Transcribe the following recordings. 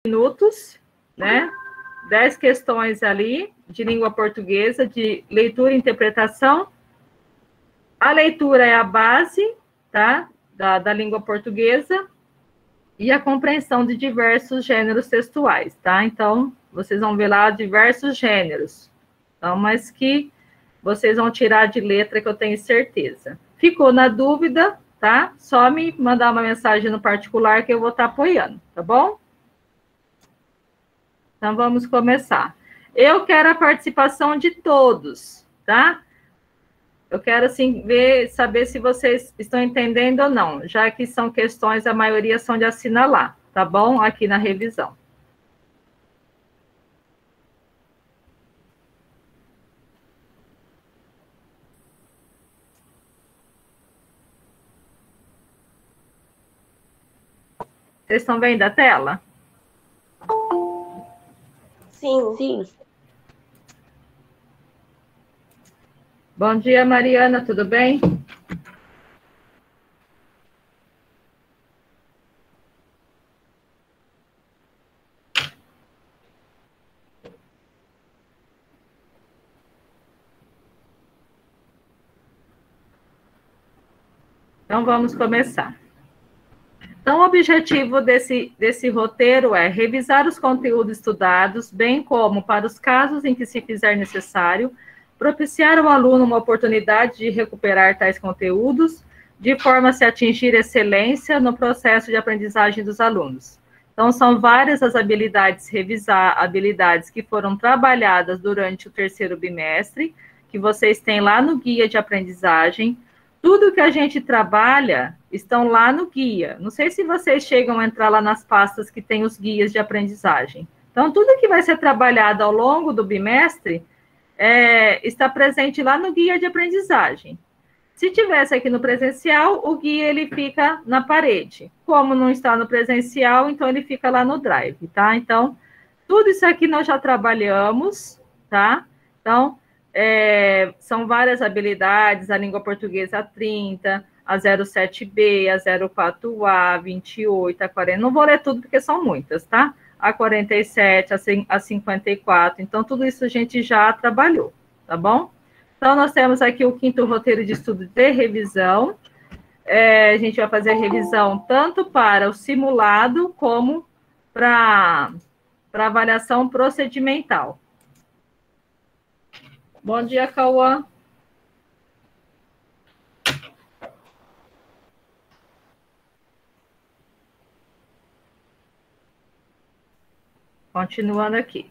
minutos, né? 10 questões ali de língua portuguesa, de leitura e interpretação. A leitura é a base, tá? Da língua portuguesa e a compreensão de diversos gêneros textuais, tá? Então, vocês vão ver lá diversos gêneros, então, mas que vocês vão tirar de letra, que eu tenho certeza. Ficou na dúvida, tá? Só me mandar uma mensagem no particular que eu vou estar apoiando, tá bom? Então, vamos começar. Eu quero a participação de todos, tá? Eu quero, assim, saber se vocês estão entendendo ou não, já que são questões, a maioria são de assinalar, tá bom? Aqui na revisão. Vocês estão vendo a tela? Sim, sim. Bom dia, Mariana, tudo bem? Então, vamos começar. Então, o objetivo desse roteiro é revisar os conteúdos estudados, bem como, para os casos em que se fizer necessário, propiciar ao aluno uma oportunidade de recuperar tais conteúdos, de forma a se atingir excelência no processo de aprendizagem dos alunos. Então, são várias as habilidades habilidades que foram trabalhadas durante o terceiro bimestre, que vocês têm lá no guia de aprendizagem. Tudo que a gente trabalha estão lá no guia. Não sei se vocês chegam a entrar lá nas pastas que tem os guias de aprendizagem. Então, tudo que vai ser trabalhado ao longo do bimestre está presente lá no guia de aprendizagem. Se tivesse aqui no presencial, o guia ele fica na parede. Como não está no presencial, então ele fica lá no Drive, tá? Então, tudo isso aqui nós já trabalhamos, tá? Então, são várias habilidades, a língua portuguesa 30, a 07B, a 04A, 28, a 40, não vou ler tudo porque são muitas, tá? A 47, a 54, então tudo isso a gente já trabalhou, tá bom? Então, nós temos aqui o quinto roteiro de estudo de revisão, a gente vai fazer revisão tanto para o simulado como para avaliação procedimental. Bom dia, Cauã. Continuando aqui.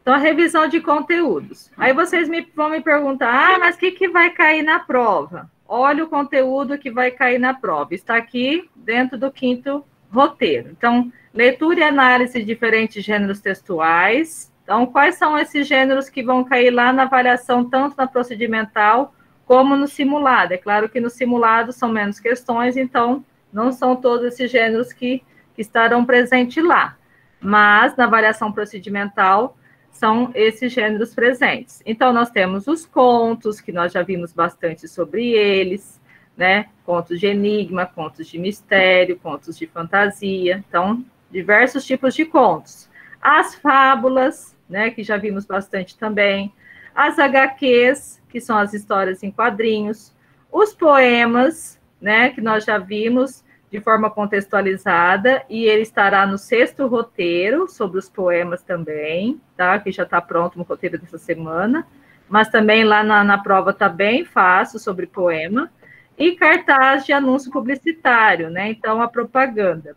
Então, a revisão de conteúdos. Aí vocês vão me perguntar, mas o que vai cair na prova? Olha o conteúdo que vai cair na prova. Está aqui dentro do quinto roteiro. Então, leitura e análise de diferentes gêneros textuais. Então, quais são esses gêneros que vão cair lá na avaliação, tanto na procedimental como no simulado? É claro que no simulado são menos questões, então não são todos esses gêneros que estarão presentes lá. Mas, na avaliação procedimental, são esses gêneros presentes. Então, nós temos os contos, que nós já vimos bastante sobre eles, né? Contos de enigma, contos de mistério, contos de fantasia. Então, diversos tipos de contos. As fábulas, né? Que já vimos bastante também. As HQs, que são as histórias em quadrinhos. Os poemas, né? Que nós já vimos de forma contextualizada, e ele estará no sexto roteiro, sobre os poemas também, tá? Que já está pronto no roteiro dessa semana, mas também lá na prova está bem fácil sobre poema, e cartaz de anúncio publicitário, né? Então, a propaganda.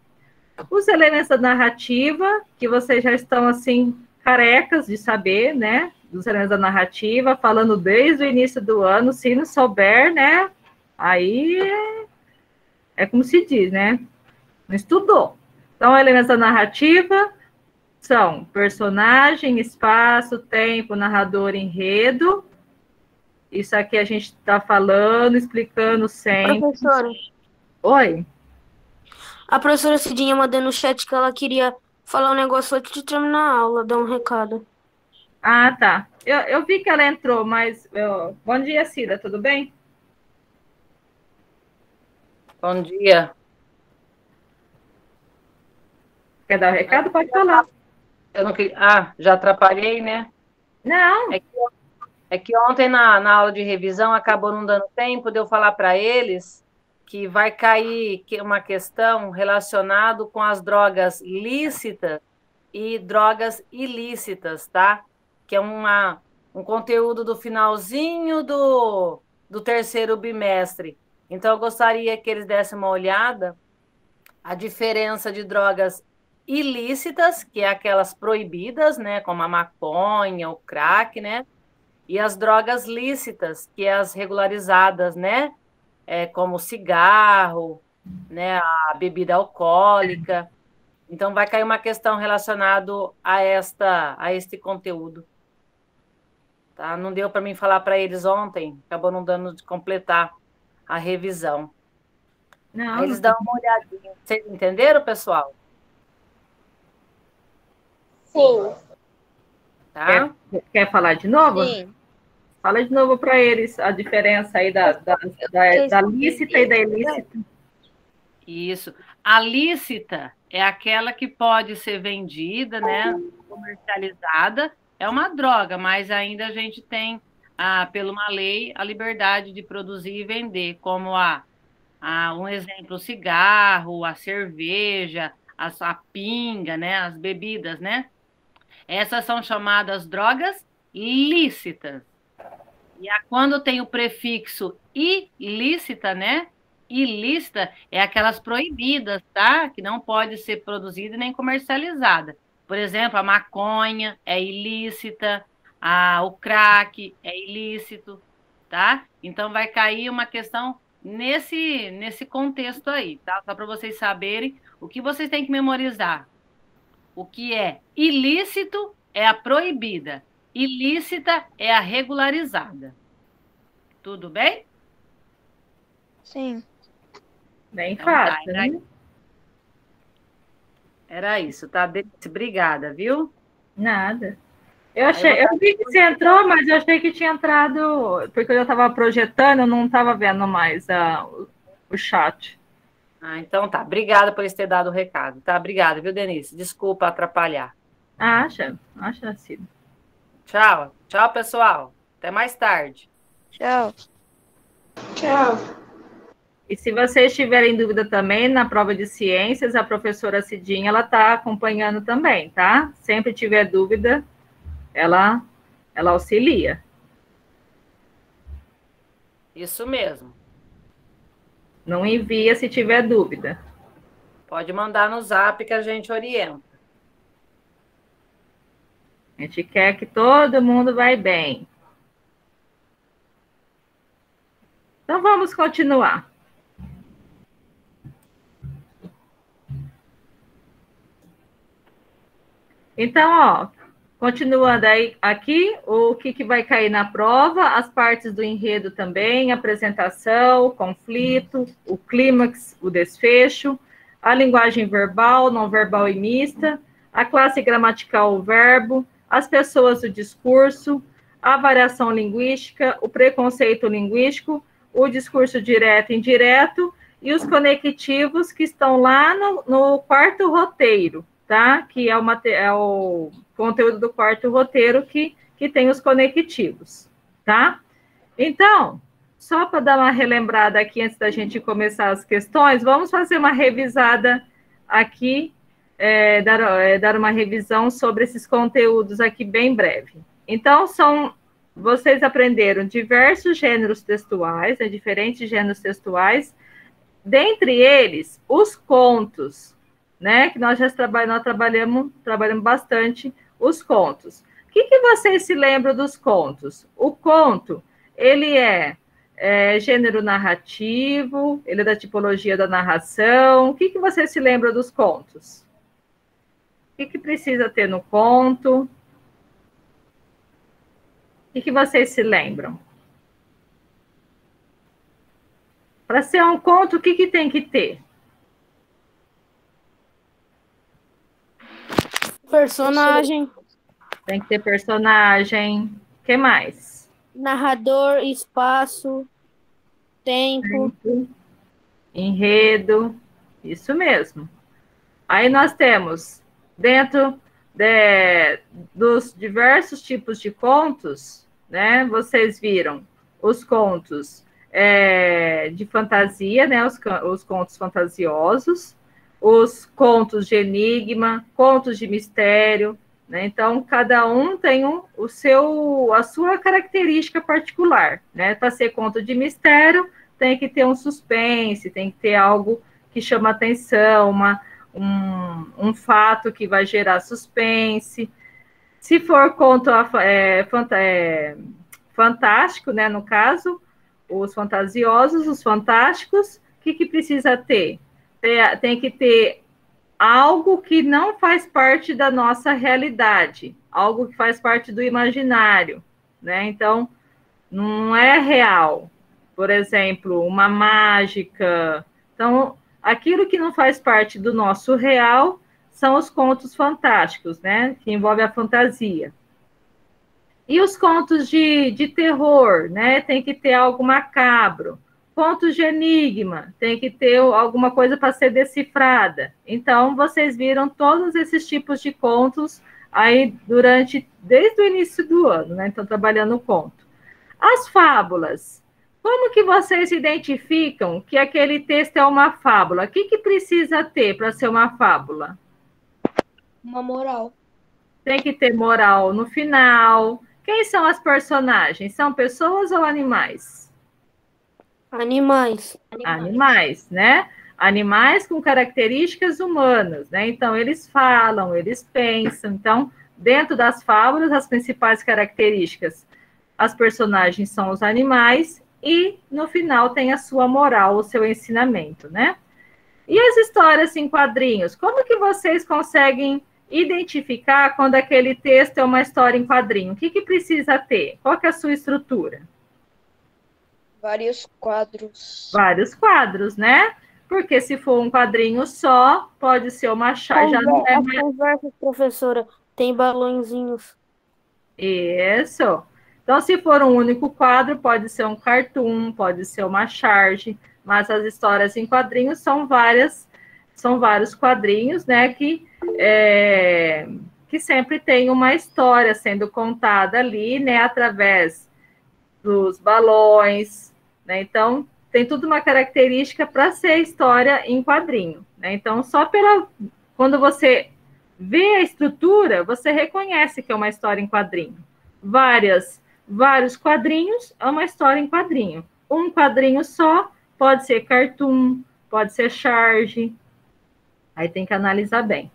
Os elementos da narrativa, que vocês já estão, assim, carecas de saber, né? Dos elementos da narrativa, falando desde o início do ano, se não souber, né? Aí é como se diz, né? Não estudou. Então, elementos da narrativa são personagem, espaço, tempo, narrador, enredo. Isso aqui a gente está falando, explicando sempre. Professora. Oi? A professora Cidinha mandou no chat que ela queria falar um negócio antes de terminar a aula, dar um recado. Ah, tá. Eu vi que ela entrou, mas... Bom dia, Cida, tudo bem? Bom dia. Quer dar o recado? Pode falar. Eu não queria... Ah, já atrapalhei, né? Não. É que ontem na aula de revisão acabou não dando tempo de eu falar para eles que vai cair uma questão relacionada com as drogas lícitas e drogas ilícitas, tá? Que é um conteúdo do finalzinho do terceiro bimestre. Então, eu gostaria que eles dessem uma olhada a diferença de drogas ilícitas, que é aquelas proibidas, né, como a maconha, o crack, né, e as drogas lícitas, que é as regularizadas, né, como o cigarro, né, a bebida alcoólica. Então, vai cair uma questão relacionada a este conteúdo. Tá? Não deu para mim falar para eles ontem, acabou não dando de completar a revisão. Não. Aí eles dão uma olhadinha. Vocês entenderam, pessoal? Sim. Tá? Quer falar de novo? Sim. Fala de novo para eles a diferença aí da lícita e da ilícita. Isso. A lícita é aquela que pode ser vendida, né, comercializada. É uma droga, mas ainda a gente tem, pela uma lei, a liberdade de produzir e vender, como um exemplo, o cigarro, a cerveja, a pinga, né, as bebidas, né? Essas são chamadas drogas lícitas. E quando tem o prefixo ilícita, né? Ilícita é aquelas proibidas, tá? Que não pode ser produzida nem comercializada. Por exemplo, a maconha é ilícita, o crack é ilícito, tá? Então vai cair uma questão nesse contexto aí, tá? Só para vocês saberem o que vocês têm que memorizar. O que é ilícito é a proibida, ilícita é a regularizada. Tudo bem? Sim. Bem Então, fácil, tá, né? Era isso, tá? Obrigada, viu? Nada. Eu vi que você entrou, mas eu achei que tinha entrado, porque eu já estava projetando, eu não estava vendo mais o chat. Então tá. Obrigada por ter dado o recado, tá? Obrigada, viu, Denise? Desculpa atrapalhar. Acha sido. Tchau. Tchau, pessoal. Até mais tarde. Tchau. Tchau. E se vocês tiverem dúvida também, na prova de ciências, a professora Cidinha, ela está acompanhando também, tá? Sempre tiver dúvida, ela auxilia. Isso mesmo. Não envia se tiver dúvida. Pode mandar no zap que a gente orienta. A gente quer que todo mundo vai bem. Então, vamos continuar. Então, ó, continuando aí aqui, o que vai cair na prova, as partes do enredo também, apresentação, o conflito, o clímax, o desfecho, a linguagem verbal, não verbal e mista, a classe gramatical, o verbo, as pessoas do discurso, a variação linguística, o preconceito linguístico, o discurso direto e indireto e os conectivos que estão lá no quarto roteiro, tá? Que é o conteúdo do quarto roteiro que tem os conectivos, tá? Então, só para dar uma relembrada aqui antes da gente começar as questões, vamos fazer uma revisada aqui, dar uma revisão sobre esses conteúdos aqui bem breve. Então, vocês aprenderam diversos gêneros textuais, né, diferentes gêneros textuais, dentre eles, os contos, né, que nós trabalhamos bastante os contos. O que vocês se lembram dos contos? O conto, ele é gênero narrativo, ele é da tipologia da narração. O que vocês se lembram dos contos? O que precisa ter no conto? O que vocês se lembram? Para ser um conto, o que tem que ter? Personagem. Tem que ter personagem. O que mais? Narrador, espaço, tempo. Enredo. Isso mesmo. Aí nós temos dentro dos diversos tipos de contos, né? Vocês viram os contos de fantasia, né? Os contos fantasiosos, os contos de enigma, contos de mistério, né? Então, cada um tem a sua característica particular, né? Para ser conto de mistério, tem que ter um suspense, tem que ter algo que chama atenção, um fato que vai gerar suspense. Se for conto fantástico, né, no caso, os fantasiosos, os fantásticos, o que precisa ter? Tem que ter algo que não faz parte da nossa realidade, algo que faz parte do imaginário, né? Então, não é real. Por exemplo, uma mágica. Então, aquilo que não faz parte do nosso real são os contos fantásticos, né? Que envolve a fantasia. E os contos de terror, né? Tem que ter algo macabro. Contos de enigma, tem que ter alguma coisa para ser decifrada. Então, vocês viram todos esses tipos de contos aí desde o início do ano, né? Então, trabalhando o conto. As fábulas. Como que vocês identificam que aquele texto é uma fábula? O que precisa ter para ser uma fábula? Uma moral. Tem que ter moral no final. Quem são as personagens? São pessoas ou animais? Animais. Animais, né? Animais com características humanas, né? Então, eles falam, eles pensam. Então, dentro das fábulas, as principais características, as personagens são os animais e, no final, tem a sua moral, o seu ensinamento, né? E as histórias em quadrinhos? Como que vocês conseguem identificar quando aquele texto é uma história em quadrinho? O que precisa ter? Qual que é a sua estrutura? Vários quadros. Vários quadros, né? Porque se for um quadrinho só, pode ser uma charge. Já não é As mais... conversas, professora, tem balõezinhos. Isso. Então, se for um único quadro, pode ser um cartoon, pode ser uma charge, mas as histórias em quadrinhos são vários quadrinhos, né? Que sempre tem uma história sendo contada ali, né? Através dos balões, né? Então, tem tudo uma característica para ser história em quadrinho, né? Então, quando você vê a estrutura, você reconhece que é uma história em quadrinho. Vários quadrinhos é uma história em quadrinho. Um quadrinho só pode ser cartoon, pode ser charge. Aí tem que analisar bem.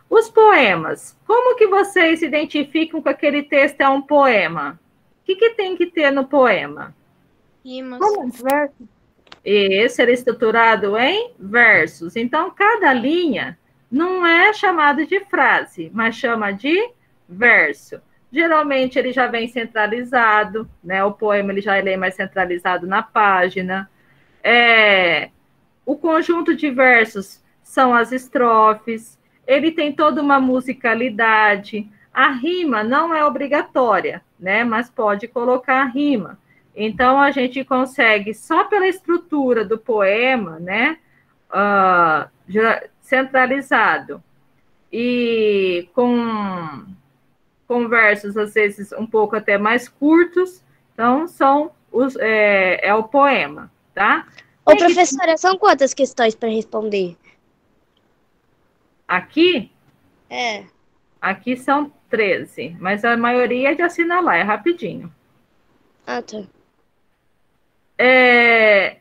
Os poemas. Como que vocês se identificam que aquele texto é um poema? O que tem que ter no poema? Rimas. Versos. Esse era estruturado em versos. Então, cada linha não é chamado de frase, mas chama de verso. Geralmente, ele já vem centralizado, né? O poema ele já é mais centralizado na página. O conjunto de versos são as estrofes. Ele tem toda uma musicalidade. A rima não é obrigatória, né? Mas pode colocar a rima. Então, a gente consegue, só pela estrutura do poema, né? Centralizado. E com versos, às vezes, um pouco até mais curtos. Então, é o poema, tá? Ô, professora, são quantas questões para responder? Aqui? É. Aqui são 13, mas a maioria é de assinalar, é rapidinho. Ah, tá.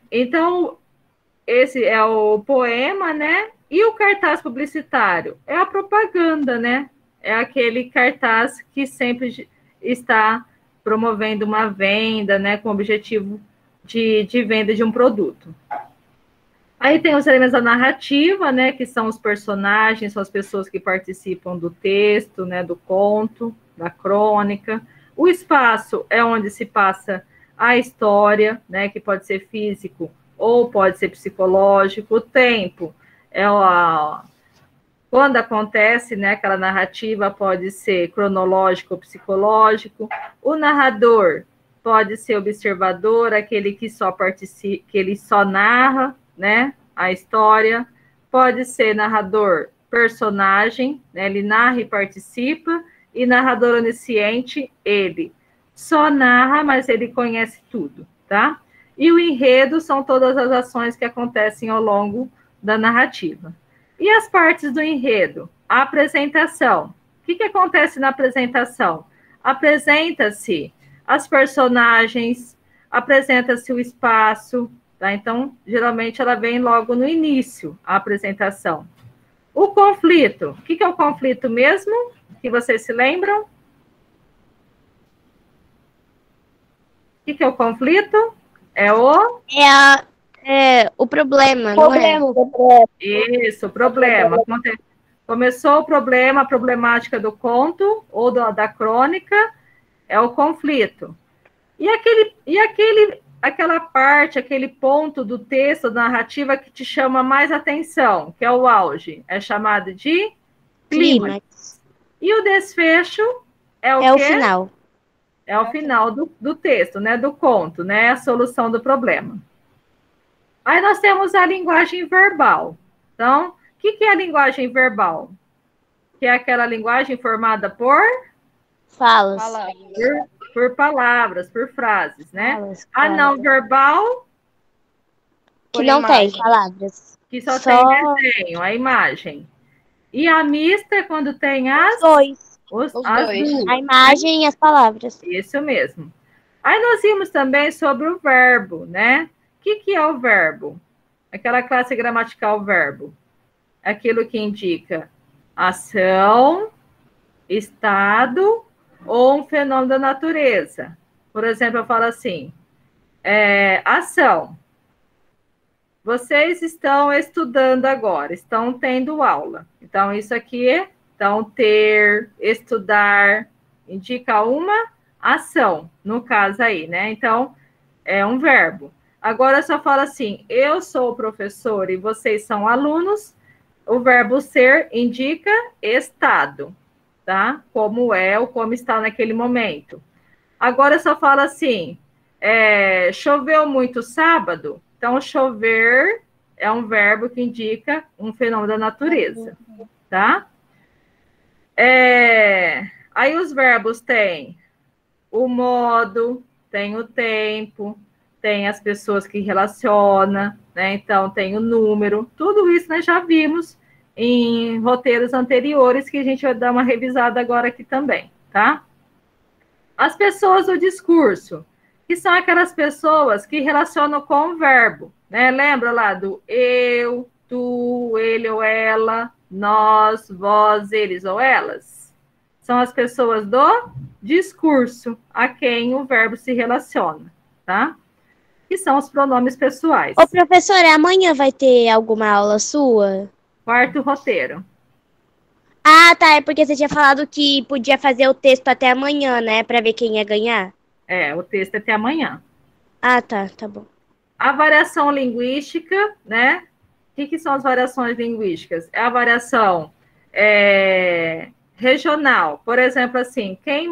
Então, esse é o poema, né? E o cartaz publicitário? É a propaganda, né? É aquele cartaz que sempre está promovendo uma venda, né? Com o objetivo de venda de um produto. Aí tem os elementos da narrativa, né? Que são os personagens, são as pessoas que participam do texto, né? Do conto, da crônica. O espaço é onde se passa a história, né, que pode ser físico ou pode ser psicológico. O tempo é quando acontece, né, aquela narrativa pode ser cronológico ou psicológico. O narrador pode ser observador, aquele que só participa, que ele só narra, né, a história. Pode ser narrador personagem, né? Ele narra e participa, e narrador onisciente, ele só narra, mas ele conhece tudo, tá? E o enredo são todas as ações que acontecem ao longo da narrativa. E as partes do enredo? A apresentação. O que acontece na apresentação? Apresenta-se as personagens, apresenta-se o espaço, tá? Então, geralmente, ela vem logo no início, a apresentação. O conflito. O que é o conflito mesmo? Que vocês se lembram? O que é o conflito? É o problema, não é? Isso, o problema. Começou o problema, a problemática do conto ou da crônica, é o conflito. E aquela parte, aquele ponto do texto, da narrativa que te chama mais atenção, que é o auge, é chamado de clímax. E o desfecho é o quê? É o final. É o final do texto, né? Do conto, né? A solução do problema. Aí nós temos a linguagem verbal. Então, o que é a linguagem verbal? Que é aquela linguagem formada por Falas. por palavras, por frases, né? Falas, A não verbal, que não tem palavras. que só tem desenho, a imagem. E a mista é quando tem as Dois. as dois. duas. A imagem e as palavras. Isso mesmo. Aí nós vimos também sobre o verbo, né? O que é o verbo? Aquela classe gramatical verbo. Aquilo que indica ação, estado ou um fenômeno da natureza. Por exemplo, eu falo assim, ação. Vocês estão estudando agora, estão tendo aula. Então, isso aqui é ter, estudar, indica uma ação, no caso aí, né? Então, é um verbo. Agora, só fala assim, eu sou o professor e vocês são alunos, o verbo ser indica estado, tá? Como é ou como está naquele momento. Agora, só fala assim, choveu muito sábado, então chover é um verbo que indica um fenômeno da natureza, tá? Aí os verbos têm o modo, tem o tempo, tem as pessoas que relacionam, né? Então tem o número, tudo isso nós já vimos em roteiros anteriores que a gente vai dar uma revisada agora aqui também, tá? As pessoas do discurso, que são aquelas pessoas que relacionam com o verbo, né? Lembra lá do eu, tu, ele ou ela, nós, vós, eles ou elas? São as pessoas do discurso a quem o verbo se relaciona, tá? Que são os pronomes pessoais. Ô, professora, amanhã vai ter alguma aula sua? Quarto roteiro. Ah, tá, é porque você tinha falado que podia fazer o texto até amanhã, né, pra ver quem ia ganhar. O texto é até amanhã. Ah, tá bom. A variação linguística, né? O que são as variações linguísticas? É a variação regional. Por exemplo, assim, quem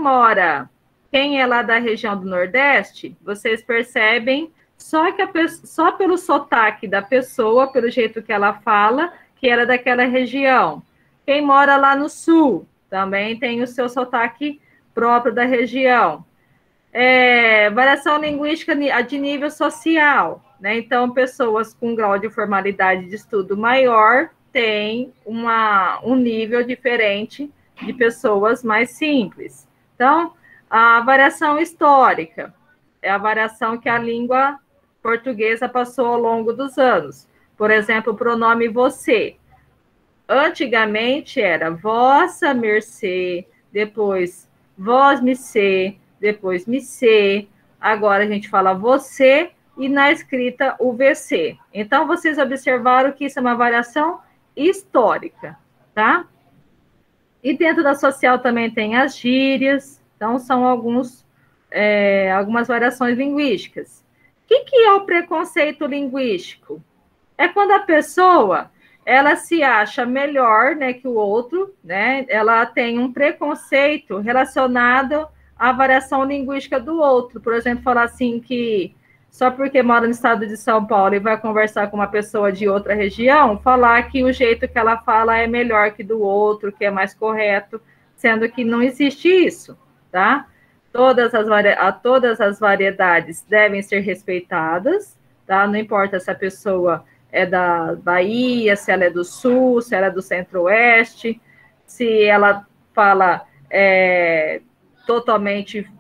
é lá da região do Nordeste, vocês percebem só pelo sotaque da pessoa, pelo jeito que ela fala, que era daquela região. Quem mora lá no Sul também tem o seu sotaque próprio da região. Variação linguística de nível social, né? Então, pessoas com grau de formalidade de estudo maior têm um nível diferente de pessoas mais simples. Então, a variação histórica é a variação que a língua portuguesa passou ao longo dos anos. Por exemplo, o pronome você. Antigamente era vossa mercê, depois vós me cê, depois me cê. Agora a gente fala você e na escrita o VC. Então, vocês observaram que isso é uma variação histórica, tá? E dentro da social também tem as gírias. Então, são algumas variações linguísticas. O que é o preconceito linguístico? É quando a pessoa ela se acha melhor, né, que o outro, né? Ela tem um preconceito relacionado à variação linguística do outro. Por exemplo, falar assim que só porque mora no estado de São Paulo e vai conversar com uma pessoa de outra região, falar que o jeito que ela fala é melhor que do outro, que é mais correto, sendo que não existe isso, tá? Todas as variedades devem ser respeitadas, tá? Não importa se a pessoa é da Bahia, se ela é do Sul, se ela é do Centro-Oeste, se ela fala totalmente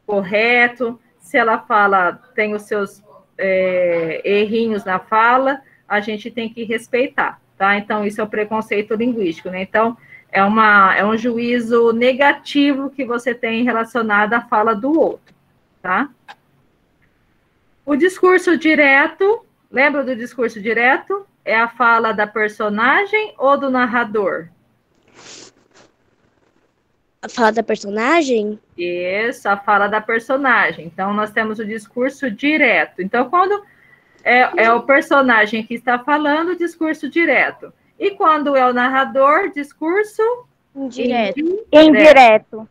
correto, se ela fala, tem os seus errinhos na fala, a gente tem que respeitar, tá? Então, isso é o preconceito linguístico, né? Então, é um juízo negativo que você tem relacionado à fala do outro, tá? O discurso direto, lembra do discurso direto? É a fala da personagem ou do narrador? A fala da personagem? Isso, a fala da personagem. Então, nós temos o discurso direto. Então, quando é o personagem que está falando, discurso direto. E quando é o narrador, discurso indireto.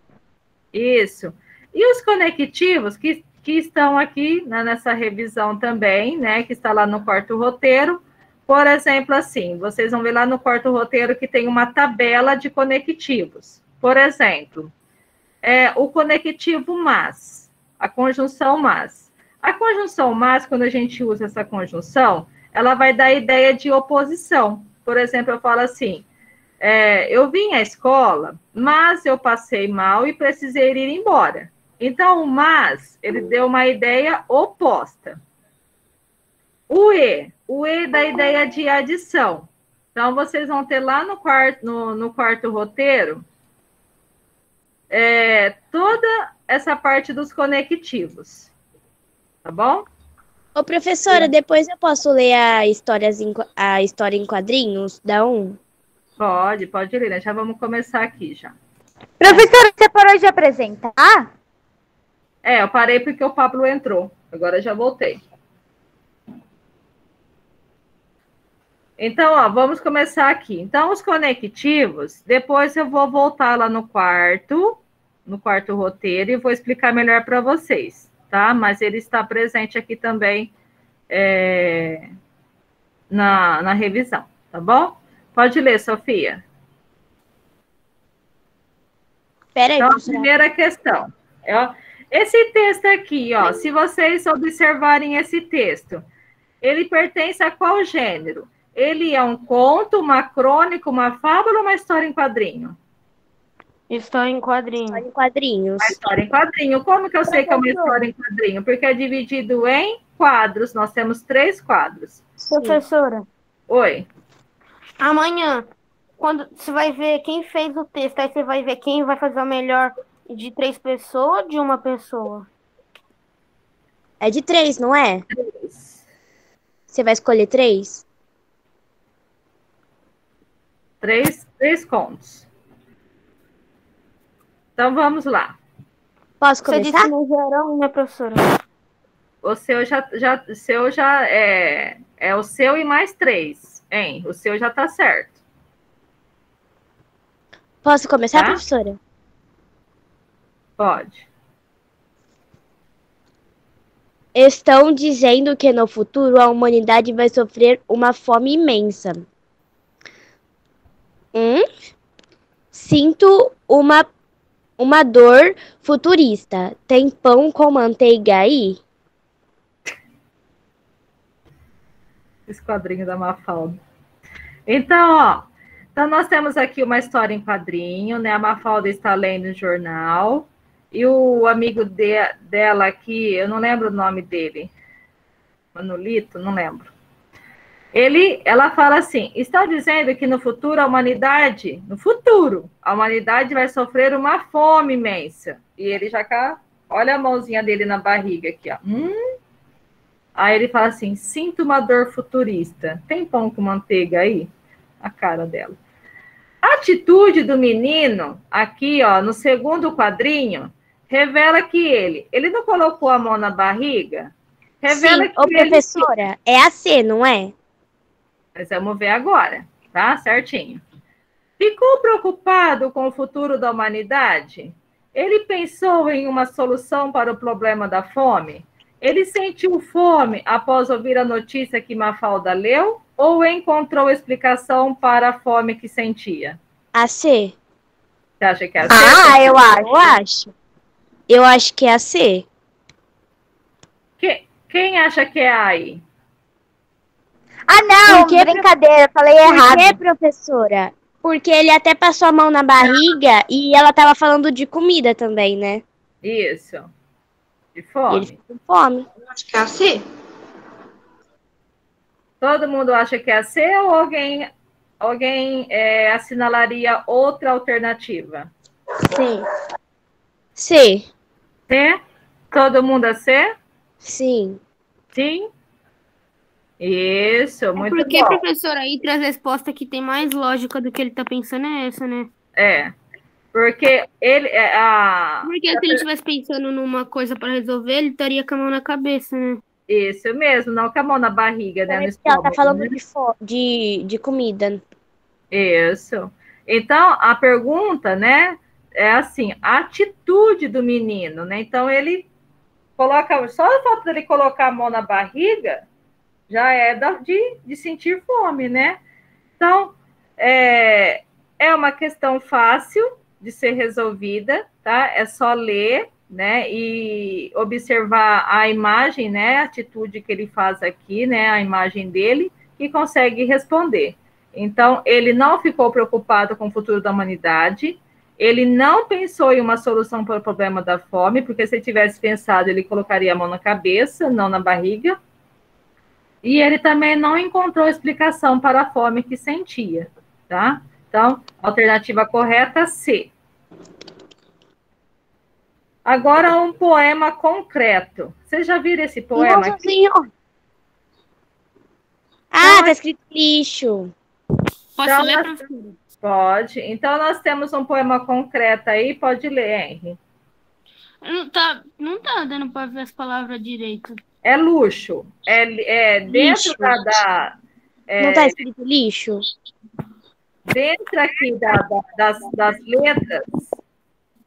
Isso. E os conectivos, que estão aqui, né, nessa revisão também, né, que está lá no quarto roteiro. Por exemplo, assim, vocês vão ver lá no quarto roteiro que tem uma tabela de conectivos. Por exemplo, o conectivo mas, a conjunção mas. A conjunção mas, quando a gente usa essa conjunção, ela vai dar a ideia de oposição. Por exemplo, eu falo assim, eu vim à escola, mas eu passei mal e precisei ir embora. Então, o mas, ele deu uma ideia oposta. O E dá a ideia de adição. Então, vocês vão ter lá no quarto roteiro, toda essa parte dos conectivos. Tá bom? Ô, professora, depois eu posso ler a história em quadrinhos da Pode ler, né? Já vamos começar aqui, já. Professora, você parou de apresentar? Eu parei porque o Pablo entrou. Agora já voltei. Então, vamos começar aqui. Então, os conectivos, depois eu vou voltar lá no quarto roteiro, e vou explicar melhor para vocês, tá? Mas ele está presente aqui também na revisão, tá bom? Pode ler, Sofia. Peraí, então, professora. a primeira questão. Esse texto aqui, se vocês observarem esse texto, ele pertence a qual gênero? Ele é um conto, uma crônica, uma fábula ou uma história em quadrinho? História em quadrinho. História em quadrinhos. Uma história em quadrinho. Como que eu sei que é uma história em quadrinho? Porque é dividido em quadros. Nós temos 3 quadros. Professora. Oi. Amanhã, quando você vai ver quem fez o texto, aí você vai ver quem vai fazer o melhor de 3 pessoas ou de uma pessoa? É de 3, não é? 3. Você vai escolher 3? 3 contos. Então, vamos lá. Posso Você começar? disse no geral, né, professora? O seu já é o seu e mais 3, hein? O seu já está certo. Posso começar, Tá? professora? Pode. Estão dizendo que no futuro a humanidade vai sofrer uma fome imensa. Sinto uma dor futurista. Tem pão com manteiga aí? Esse quadrinho da Mafalda. Então, então nós temos aqui uma história em quadrinho, né? A Mafalda está lendo o jornal. E o amigo dela aqui, eu não lembro o nome dele. Manolito, não lembro. Ela fala assim, estão dizendo que no futuro a humanidade vai sofrer uma fome imensa. E ele já olha a mãozinha dele na barriga aqui, ó. Aí ele fala assim, sinto uma dor futurista. Tem pão com manteiga aí? A cara dela. A atitude do menino, aqui, ó, no segundo quadrinho, revela que ele não colocou a mão na barriga? Revela Sim, professora, é a C, não é? Mas vamos ver agora, tá? Certinho. Ficou preocupado com o futuro da humanidade? Ele pensou em uma solução para o problema da fome? Ele sentiu fome após ouvir a notícia que Mafalda leu ou encontrou explicação para a fome que sentia? A C. Você acha que é a C? Ah, eu acho. Eu acho. Eu acho que é a C. Quem acha que é a aí? Ah, não, Por que, brincadeira, falei Por errado. que, professora? Porque ele até passou a mão na barriga e ela tava falando de comida também, né? Isso. De E ele fome. ficou com fome. Acho que é a C. Todo mundo acha que é a C ou alguém assinalaria outra alternativa? Sim. C. C? Todo mundo a C? Sim. Sim? Isso, muito Porque, bom. professora, aí traz a resposta que tem mais lógica do que ele tá pensando é essa, né? É, porque ele Porque se ele estivesse pensando numa coisa para resolver, ele estaria com a mão na cabeça, né? isso mesmo, não com a mão na barriga, né? No Parece que ela tá estômago, falando né? de comida. Isso. Então, a pergunta, né, é assim, a atitude do menino, né? Então, ele coloca, só o fato dele colocar a mão na barriga, já é de sentir fome, né? Então, é uma questão fácil de ser resolvida, tá? É só ler, né, e observar a imagem, né, a atitude que ele faz aqui, né, a imagem dele, que consegue responder. Então, ele não ficou preocupado com o futuro da humanidade, ele não pensou em uma solução para o problema da fome, porque se ele tivesse pensado, ele colocaria a mão na cabeça, não na barriga, e ele também não encontrou explicação para a fome que sentia, tá? Então, alternativa correta, C. Agora, um poema concreto. Vocês já viram esse poema Nossa aqui? Senhora. Ah, tá escrito lixo. Posso Então, ler, professora? Pode. Então, nós temos um poema concreto aí. Pode ler, Henry. Não tá dando para ver as palavras direito. É luxo. É dentro Lixo. é, Não tá escrito lixo? dentro aqui das letras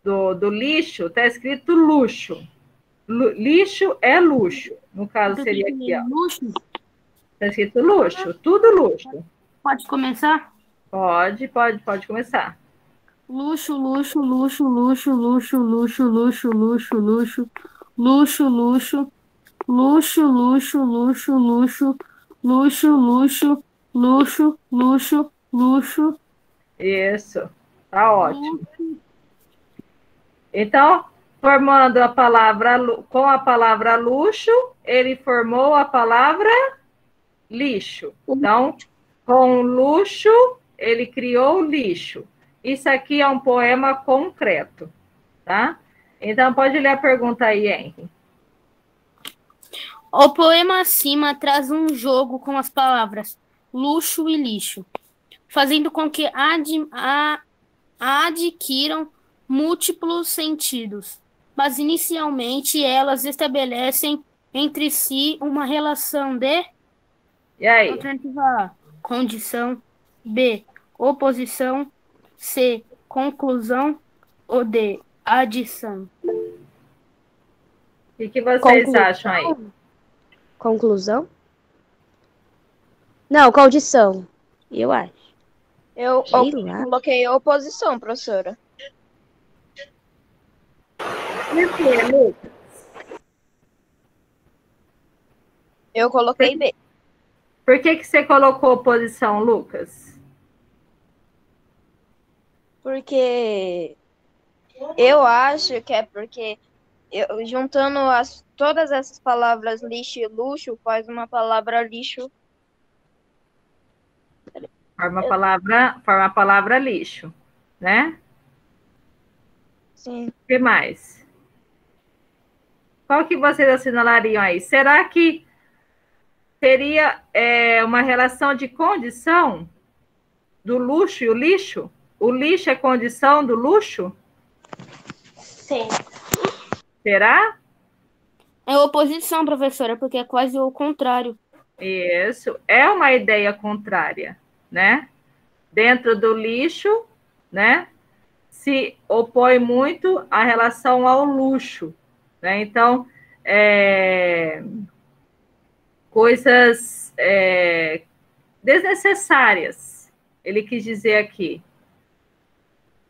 do lixo, está escrito luxo. Lixo é luxo. No caso, seria aqui, ó. Luxo? Está escrito luxo. Tudo luxo. Pode começar? Pode começar. Luxo, luxo, luxo, luxo, luxo, luxo, luxo, luxo, luxo, luxo, luxo, luxo, luxo, luxo, luxo, luxo, luxo, luxo, luxo, luxo. Isso. Tá ótimo. Então, formando a palavra com a palavra luxo, ele formou a palavra lixo. Então, com luxo, ele criou lixo. Isso aqui é um poema concreto, tá? Então, pode ler a pergunta aí, Henry. O poema acima traz um jogo com as palavras luxo e lixo, fazendo com que adquiram múltiplos sentidos, mas inicialmente elas estabelecem entre si uma relação de E aí? alternativa A, condição, B, oposição, C, conclusão ou D, adição. O que vocês acham aí? Conclusão? Não, condição. Eu acho. Eu Sei lá. coloquei oposição, professora. Por quê, Lucas? Eu coloquei B. Por que você colocou oposição, Lucas? Porque eu acho que é porque juntando todas essas palavras lixo e luxo faz uma palavra lixo. Forma a palavra lixo, né? Sim. O que mais? Qual que vocês assinalariam aí? Será que seria uma relação de condição do luxo e o lixo? O lixo é condição do luxo? Sim. Será? É oposição, professora, porque é quase o contrário. Isso, é uma ideia contrária, né? Dentro do lixo, né? Se opõe muito a relação ao luxo, né? Então, coisas desnecessárias, ele quis dizer aqui.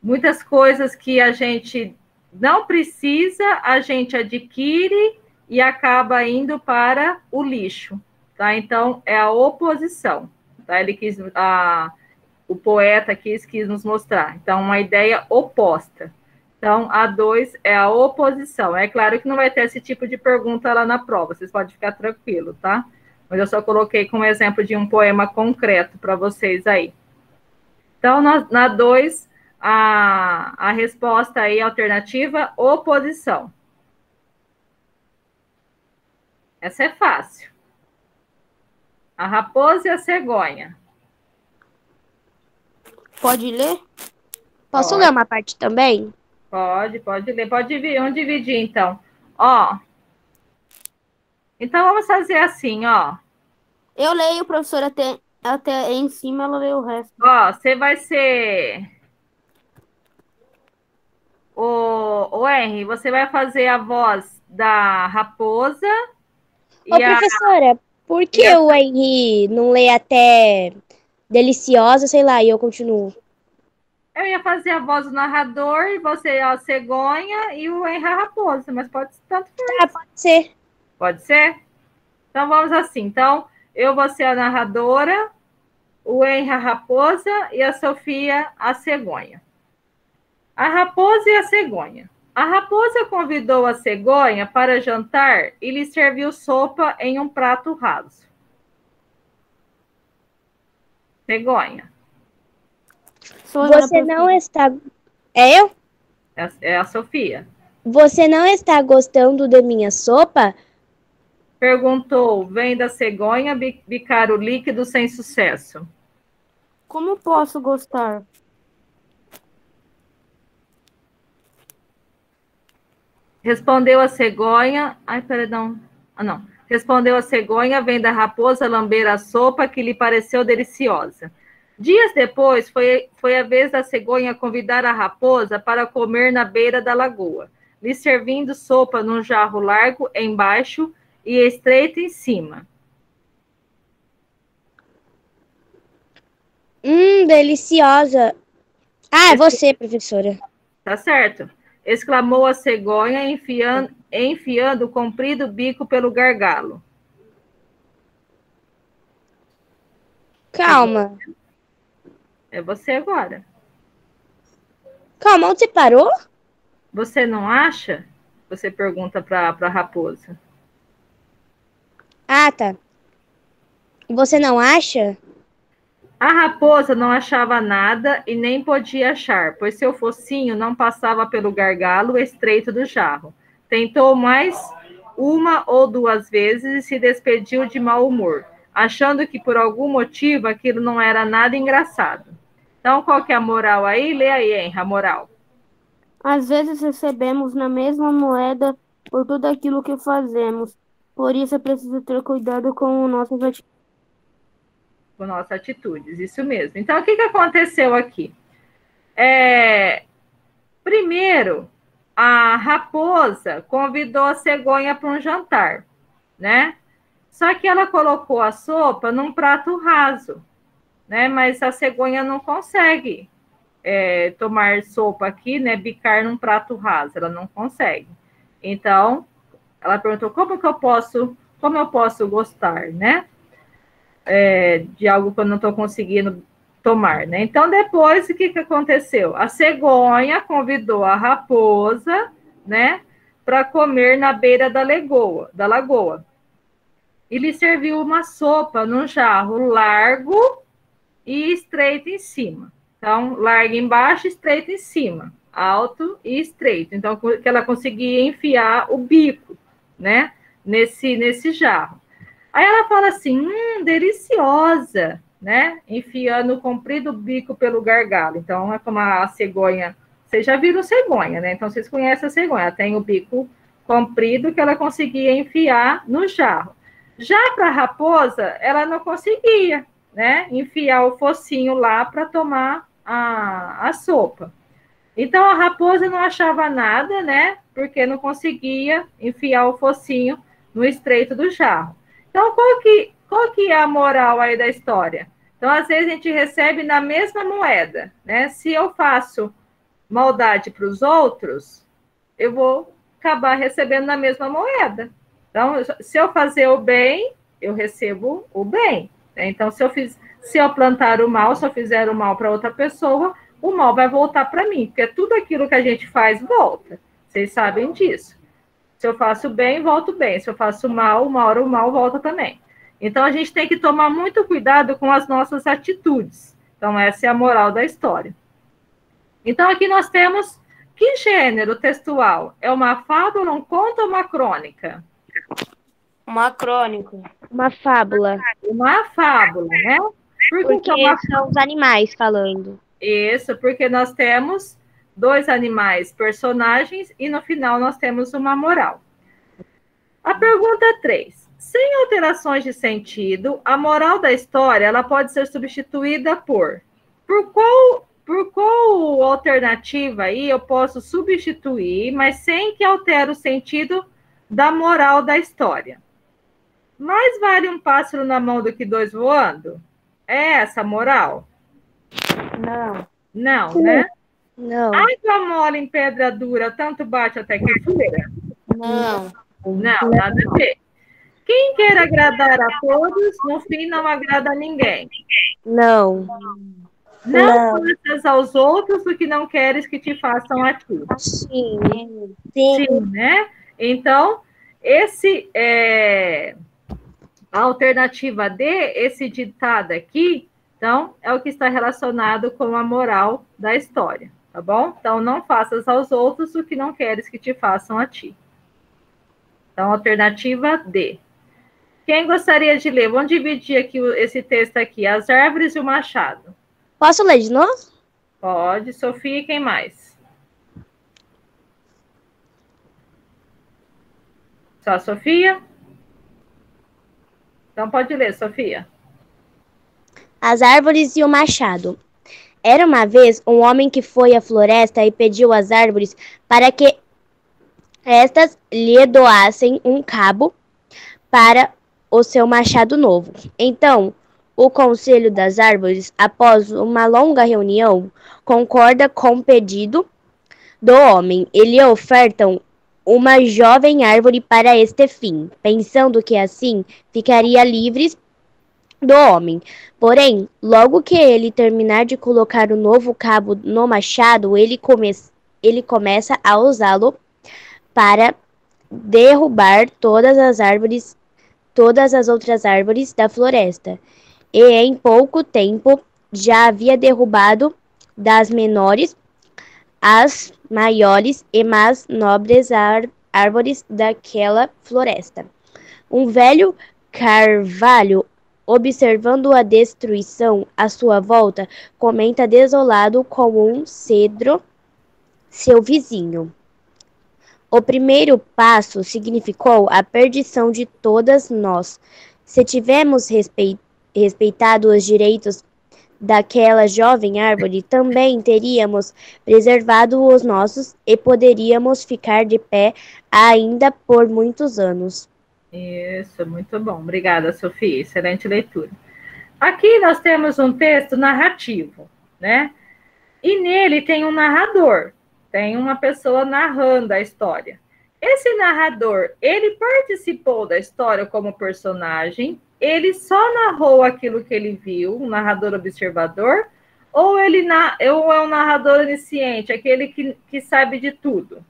Muitas coisas que a gente não precisa, a gente adquire e acaba indo para o lixo, tá? Então, é a oposição, tá? O poeta quis nos mostrar. Então, uma ideia oposta. Então, a 2 é a oposição. É claro que não vai ter esse tipo de pergunta lá na prova, vocês podem ficar tranquilos, tá? Mas eu só coloquei como exemplo de um poema concreto para vocês aí. Então, na 2, a resposta aí, alternativa, oposição. Essa é fácil. A raposa e a cegonha. Pode ler? Posso ler uma parte também? Pode ler. Vamos dividir, então. Ó. Então, vamos fazer assim, ó. Eu leio, professora, até em cima ela lê o resto. Ó, você vai ser... O Henry, você vai fazer a voz da raposa. Ô, professora, por que o Henry não lê até deliciosa, sei lá, e eu continuo? Eu ia fazer a voz do narrador, e você a cegonha e o Henry a raposa, mas pode tanto Ah, pode ser. Pode ser? Então, vamos assim. Então, eu vou ser a narradora, o Henry a raposa e a Sofia a cegonha. A raposa e a cegonha. A raposa convidou a cegonha para jantar e lhe serviu sopa em um prato raso. Cegonha. Você não está... É eu? É a Sofia. Você não está gostando de minha sopa? Perguntou, vem da cegonha bicar o líquido sem sucesso. Como posso gostar? Respondeu a cegonha... Ai, perdão. Ah, não. Respondeu a cegonha, vem da raposa lamber a sopa que lhe pareceu deliciosa. Dias depois, foi a vez da cegonha convidar a raposa para comer na beira da lagoa, lhe servindo sopa num jarro largo embaixo e estreito em cima. Deliciosa. Ah, é você, professora. Tá certo. Exclamou a cegonha, enfiando o comprido bico pelo gargalo. Calma. É você agora. Calma, onde você parou? Você não acha? Você pergunta para a raposa. Ah, tá. Você não acha? A raposa não achava nada e nem podia achar, pois seu focinho não passava pelo gargalo estreito do jarro. Tentou mais uma ou duas vezes e se despediu de mau humor, achando que por algum motivo aquilo não era nada engraçado. Então, qual que é a moral aí? Lê aí, Henry, a moral. Às vezes recebemos na mesma moeda por tudo aquilo que fazemos. Por isso é preciso ter cuidado com nossas atitudes. Com nossas atitudes, isso mesmo. Então, o que aconteceu aqui? Primeiro, a raposa convidou a cegonha para um jantar, né? Só que ela colocou a sopa num prato raso, né? Mas a cegonha não consegue tomar sopa aqui, né? Bicar num prato raso, ela não consegue. Então, ela perguntou como eu posso gostar, né? De algo que eu não estou conseguindo tomar, né? Então, depois, o que aconteceu? A cegonha convidou a raposa, né, para comer na beira da lagoa. E lhe serviu uma sopa num jarro largo e estreito em cima. Então, largo embaixo, estreito em cima. Alto e estreito. Então, que ela conseguia enfiar o bico, né, nesse jarro. Aí ela fala assim, deliciosa, né? Enfiando o comprido bico pelo gargalo. Então, é como a cegonha. Vocês já viram cegonha, né? Então, vocês conhecem a cegonha. Ela tem o bico comprido que ela conseguia enfiar no jarro. Já para a raposa, ela não conseguia, né? Enfiar o focinho lá para tomar a sopa. Então a raposa não achava nada, né? Porque não conseguia enfiar o focinho no estreito do jarro. Então qual que é a moral aí da história? Então às vezes a gente recebe na mesma moeda, né? Se eu faço maldade para os outros, eu vou acabar recebendo na mesma moeda. Então, se eu fazer o bem, eu recebo o bem. Então, se eu plantar o mal, se eu fizer o mal para outra pessoa, o mal vai voltar para mim, porque tudo aquilo que a gente faz volta. Vocês sabem disso. Se eu faço bem, volto bem. Se eu faço mal, uma hora o mal volta também. Então, a gente tem que tomar muito cuidado com as nossas atitudes. Então, essa é a moral da história. Então, aqui nós temos que gênero textual? É uma fábula, um conto ou uma crônica? Uma crônica. Uma fábula. Uma fábula, né? Porque são os animais falando. Isso, porque nós temos dois animais personagens e no final nós temos uma moral. A pergunta 3. Sem alterações de sentido, a moral da história ela pode ser substituída por qual alternativa aí eu posso substituir, mas sem que altere o sentido da moral da história? Mais vale um pássaro na mão do que dois voando? É essa a moral? Não. Não, né? Não. Água mole em pedra dura, tanto bate até que fura? Não. Não, nada a ver. Quem quer agradar a todos, no fim não agrada a ninguém. Não. Não faças aos outros o que não queres que te façam a ti. Sim. Sim, né? Então, a alternativa D, esse ditado aqui, então, é o que está relacionado com a moral da história, tá bom? Então, não faças aos outros o que não queres que te façam a ti. Então, alternativa D. Quem gostaria de ler? Vamos dividir aqui esse texto aqui, as árvores e o machado. Posso ler de novo? Pode. Sofia e quem mais? Só a Sofia? Então, pode ler, Sofia. As árvores e o machado. Era uma vez um homem que foi à floresta e pediu às árvores para que estas lhe doassem um cabo para o seu machado novo. Então, o Conselho das Árvores, após uma longa reunião, concorda com o pedido do homem e lhe ofertam uma jovem árvore para este fim, pensando que assim ficaria livre do homem. Porém, logo que ele terminar de colocar o novo cabo no machado, ele começa a usá-lo para derrubar todas as outras árvores da floresta. E em pouco tempo já havia derrubado das menores as maiores e mais nobres árvores daquela floresta. Um velho carvalho, observando a destruição à sua volta, comenta desolado com um cedro, seu vizinho. O primeiro passo significou a perdição de todas nós. Se tivéssemos respeitado os direitos daquela jovem árvore, também teríamos preservado os nossos e poderíamos ficar de pé ainda por muitos anos. Isso, muito bom. Obrigada, Sofia. Excelente leitura. Aqui nós temos um texto narrativo, né? E nele tem um narrador, tem uma pessoa narrando a história. Esse narrador, ele participou da história como personagem, ele só narrou aquilo que ele viu, um narrador observador, ou é um narrador onisciente, aquele que sabe de tudo?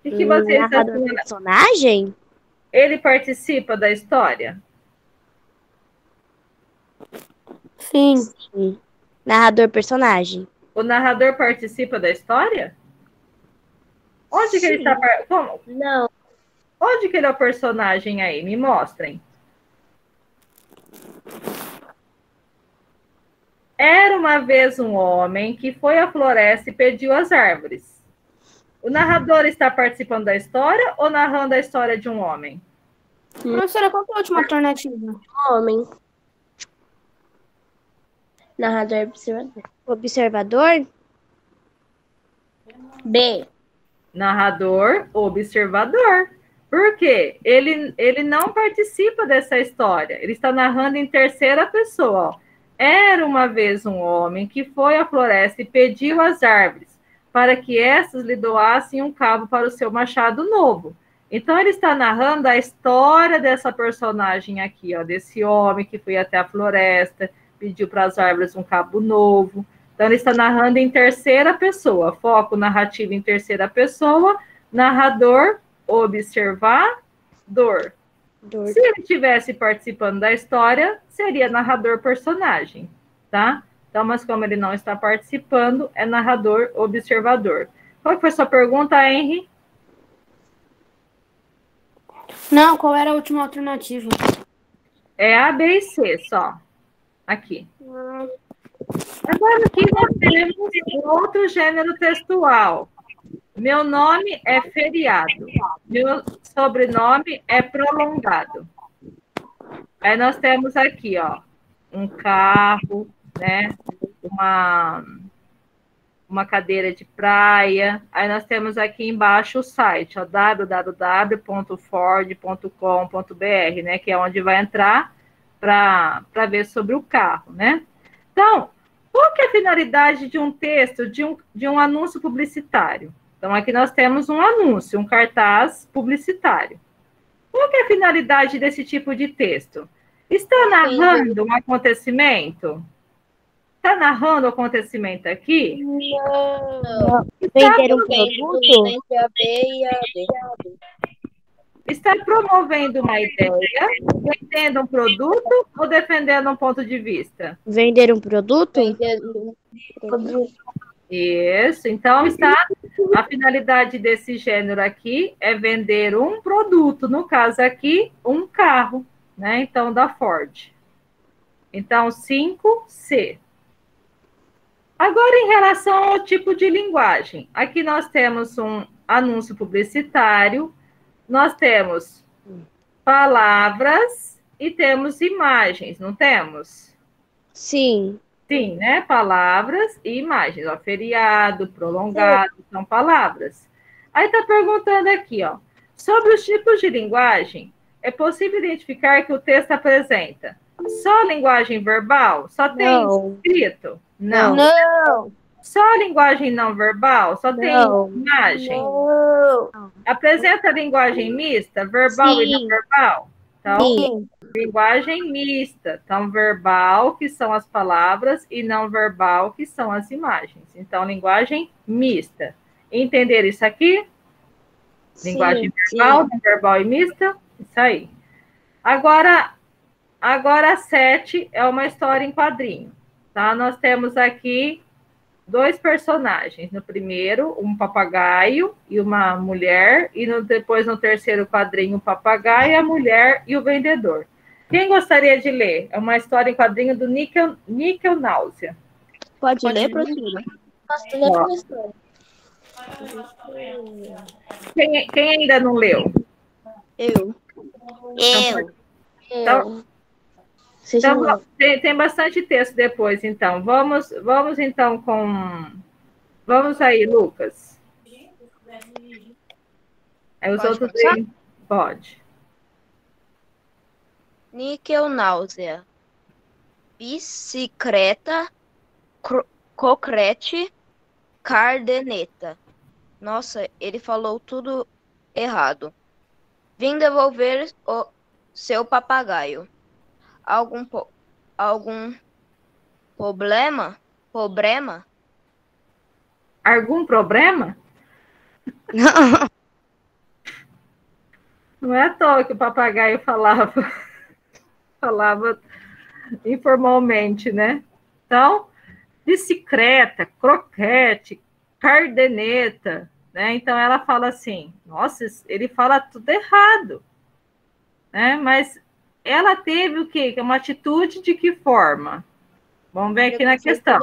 O que vocês narrador personagem? Ele participa da história? Sim. Sim. Narrador personagem. O narrador participa da história? Onde que ele está? Como? Não. Onde que ele é o personagem aí? Me mostrem. Era uma vez um homem que foi à floresta e pediu as árvores. O narrador está participando da história ou narrando a história de um homem? Professora, qual que é a última alternativa? Homem. Narrador observador. Observador? B. Narrador observador. Por quê? Ele não participa dessa história. Ele está narrando em terceira pessoa. Ó. Era uma vez um homem que foi à floresta e pediu às árvores para que essas lhe doassem um cabo para o seu machado novo. Então, ele está narrando a história dessa personagem aqui, ó, desse homem que foi até a floresta, pediu para as árvores um cabo novo. Então, ele está narrando em terceira pessoa, foco narrativo em terceira pessoa, narrador, observador. Se ele estivesse participando da história, seria narrador personagem, tá? Então, mas como ele não está participando, é narrador observador. Qual foi a sua pergunta, Henry? Não, qual era a última alternativa? É A, B e C, só. Aqui. Agora aqui nós temos um outro gênero textual. Meu nome é feriado. Meu sobrenome é prolongado. Aí nós temos aqui, ó, um carro, né? Uma cadeira de praia. Aí nós temos aqui embaixo o site, ó, www.ford.com.br, né? Que é onde vai entrar para ver sobre o carro, né? Então, qual que é a finalidade de um texto, de um anúncio publicitário? Então, aqui nós temos um anúncio, um cartaz publicitário. Qual que é a finalidade desse tipo de texto? Está narrando um acontecimento? Está narrando o acontecimento aqui? Não. Vender um produto? Entre a B e a D. Está promovendo uma ideia, vendendo um produto ou defendendo um ponto de vista? Vender um produto? Isso, então a finalidade desse gênero aqui é vender um produto, no caso aqui, um carro, né? Então, da Ford. Então, 5C. Agora, em relação ao tipo de linguagem, aqui nós temos um anúncio publicitário, nós temos palavras e temos imagens, não temos? Sim. Sim, né? Palavras e imagens. Ó, feriado, prolongado, são palavras. Aí está perguntando aqui, ó. Sobre os tipos de linguagem, é possível identificar que o texto apresenta só linguagem verbal? Só tem escrito? Não. Não. Só linguagem não verbal? Só tem imagem? Não. Apresenta linguagem mista, verbal e não verbal? Então, Sim. linguagem mista. Então, verbal, que são as palavras, e não verbal, que são as imagens. Então, linguagem mista. Entender isso aqui? Linguagem verbal, não verbal e mista? Isso aí. Agora, a 7 é uma história em quadrinho. Tá? Nós temos aqui 2 personagens. No primeiro, um papagaio e uma mulher, e depois no terceiro quadrinho, o papagaio, a mulher e o vendedor. Quem gostaria de ler? É uma história em quadrinho do Níquel Náusea. Pode ler, professora? Posso ler, professora? Quem ainda não leu? Eu. Então, tem bastante texto depois, então. Vamos então com... Vamos aí, Lucas. Aí os outros aí. Pode. Níquel Náusea. Bicicleta. Cocrete. Cardeneta. Nossa, ele falou tudo errado. Vim devolver o seu papagaio. Algum problema? Algum problema? Não é à toa que o papagaio falava informalmente, né? Então, bicicleta, croquete, cardeneta, né? Então ela fala assim, nossa, ele fala tudo errado, né? Mas ela teve o quê? Uma atitude de que forma? Vamos ver aqui na questão.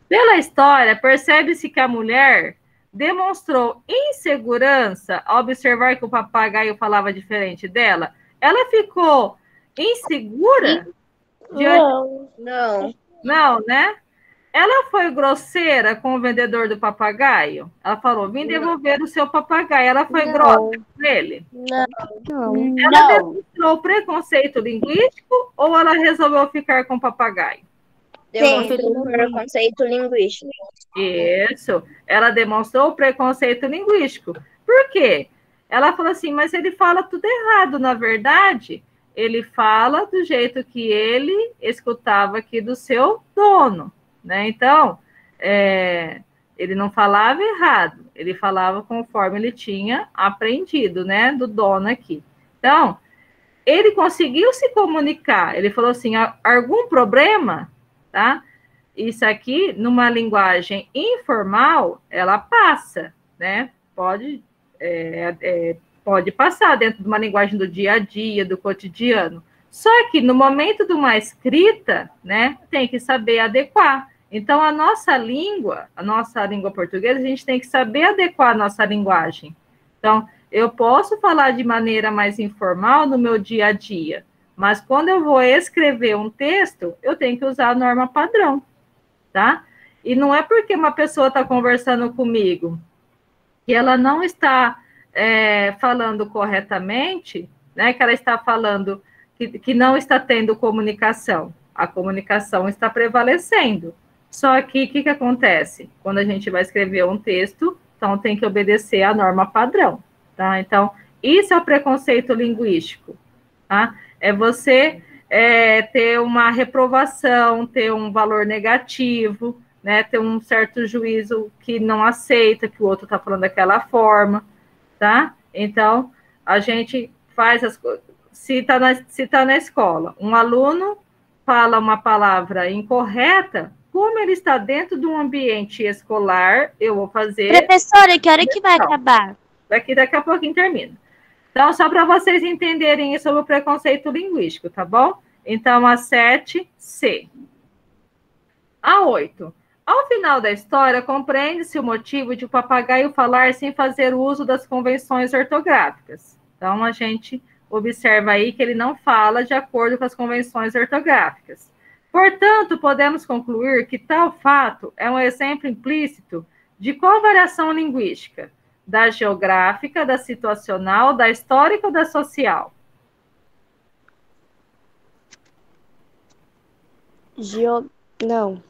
Pela história, percebe-se que a mulher demonstrou insegurança ao observar que o papagaio falava diferente dela. Ela ficou insegura? Não, Não, né? Ela foi grosseira com o vendedor do papagaio? Ela falou, vim devolver o seu papagaio. Ela foi grossa com ele? Não. Ela demonstrou preconceito linguístico ou ela resolveu ficar com o papagaio? Demonstrou preconceito linguístico. Isso, ela demonstrou preconceito linguístico. Por quê? Ela falou assim, mas ele fala tudo errado, na verdade, ele fala do jeito que ele escutava aqui do seu dono, né? Então, ele não falava errado, ele falava conforme ele tinha aprendido, né, do dono aqui. Então, ele conseguiu se comunicar, ele falou assim, algum problema, tá? Isso aqui, numa linguagem informal, ela passa, né? Pode passar dentro de uma linguagem do dia a dia, do cotidiano. Só que no momento de uma escrita, né, tem que saber adequar. Então, a nossa língua portuguesa, a gente tem que saber adequar a nossa linguagem. Então, eu posso falar de maneira mais informal no meu dia a dia, mas quando eu vou escrever um texto, eu tenho que usar a norma padrão, tá? E não é porque uma pessoa está conversando comigo que ela não está falando corretamente, né? Que ela está falando que não está tendo comunicação. A comunicação está prevalecendo. Só que o que acontece? Quando a gente vai escrever um texto, então tem que obedecer à norma padrão, tá? Então, isso é o preconceito linguístico, tá? É você ter uma reprovação, ter um valor negativo, né? Ter um certo juízo que não aceita que o outro está falando daquela forma, tá? Então, a gente faz as coisas. Se tá na escola, um aluno fala uma palavra incorreta, como ele está dentro de um ambiente escolar, eu vou fazer... Professora, que hora que vai acabar? Daqui a pouquinho termina. Então, só para vocês entenderem sobre o preconceito linguístico, tá bom? Então, a 7C. A 8. Ao final da história, compreende-se o motivo de o papagaio falar sem fazer uso das convenções ortográficas. Então, a gente observa aí que ele não fala de acordo com as convenções ortográficas. Portanto, podemos concluir que tal fato é um exemplo implícito de qual variação linguística? Da geográfica, da situacional, da histórica ou da social? Não.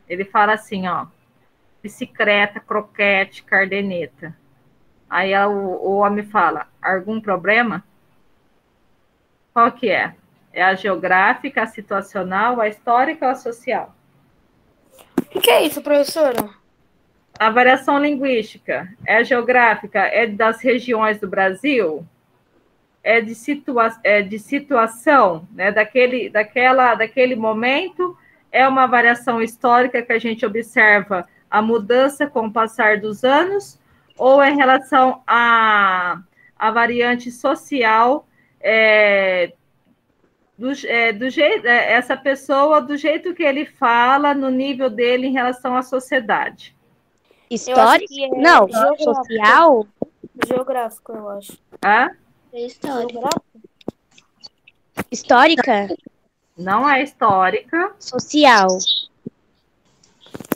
Ele fala assim, ó, bicicleta, croquete, cardeneta. Aí o homem fala, algum problema? Qual que é? É a geográfica, a situacional, a histórica ou a social? O que é isso, professora? A variação linguística é geográfica, é das regiões do Brasil, é de situação, né? Daquele momento, é uma variação histórica que a gente observa a mudança com o passar dos anos, ou em relação à variante social, essa pessoa, do jeito que ele fala, no nível dele em relação à sociedade. Histórico? Não, social? Geográfico, eu acho. Histórica? Não é histórica. Social.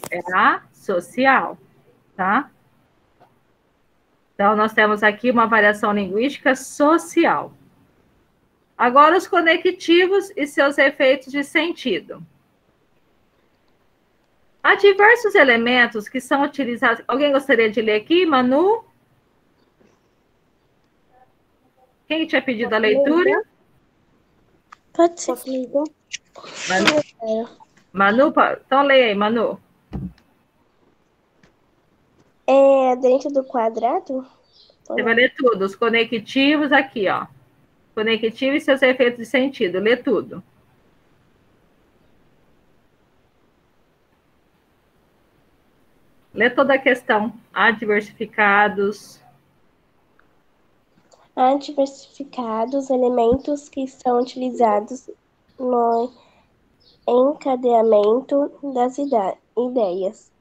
É a social, tá? Então, nós temos aqui uma variação linguística social. Agora, os conectivos e seus efeitos de sentido. Há diversos elementos que são utilizados... Alguém gostaria de ler aqui, Manu? Quem tinha pedido a leitura? Pode ser. Manu, então leia aí, Manu. É dentro do quadrado? Você vai ler tudo, os conectivos aqui, ó. Conectivo e seus efeitos de sentido, lê tudo. Lê toda a questão. Adversificados. Adversificados, elementos que são utilizados no encadeamento das ideias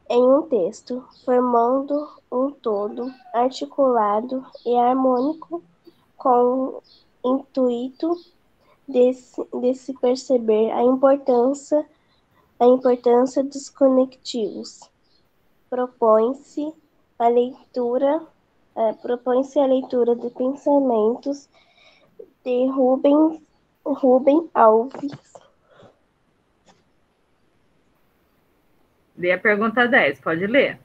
em um texto, formando um todo articulado e harmônico com intuito de se perceber a importância dos conectivos. Propõe-se a leitura de pensamentos de Rubem Alves. Lê a pergunta 10, pode ler.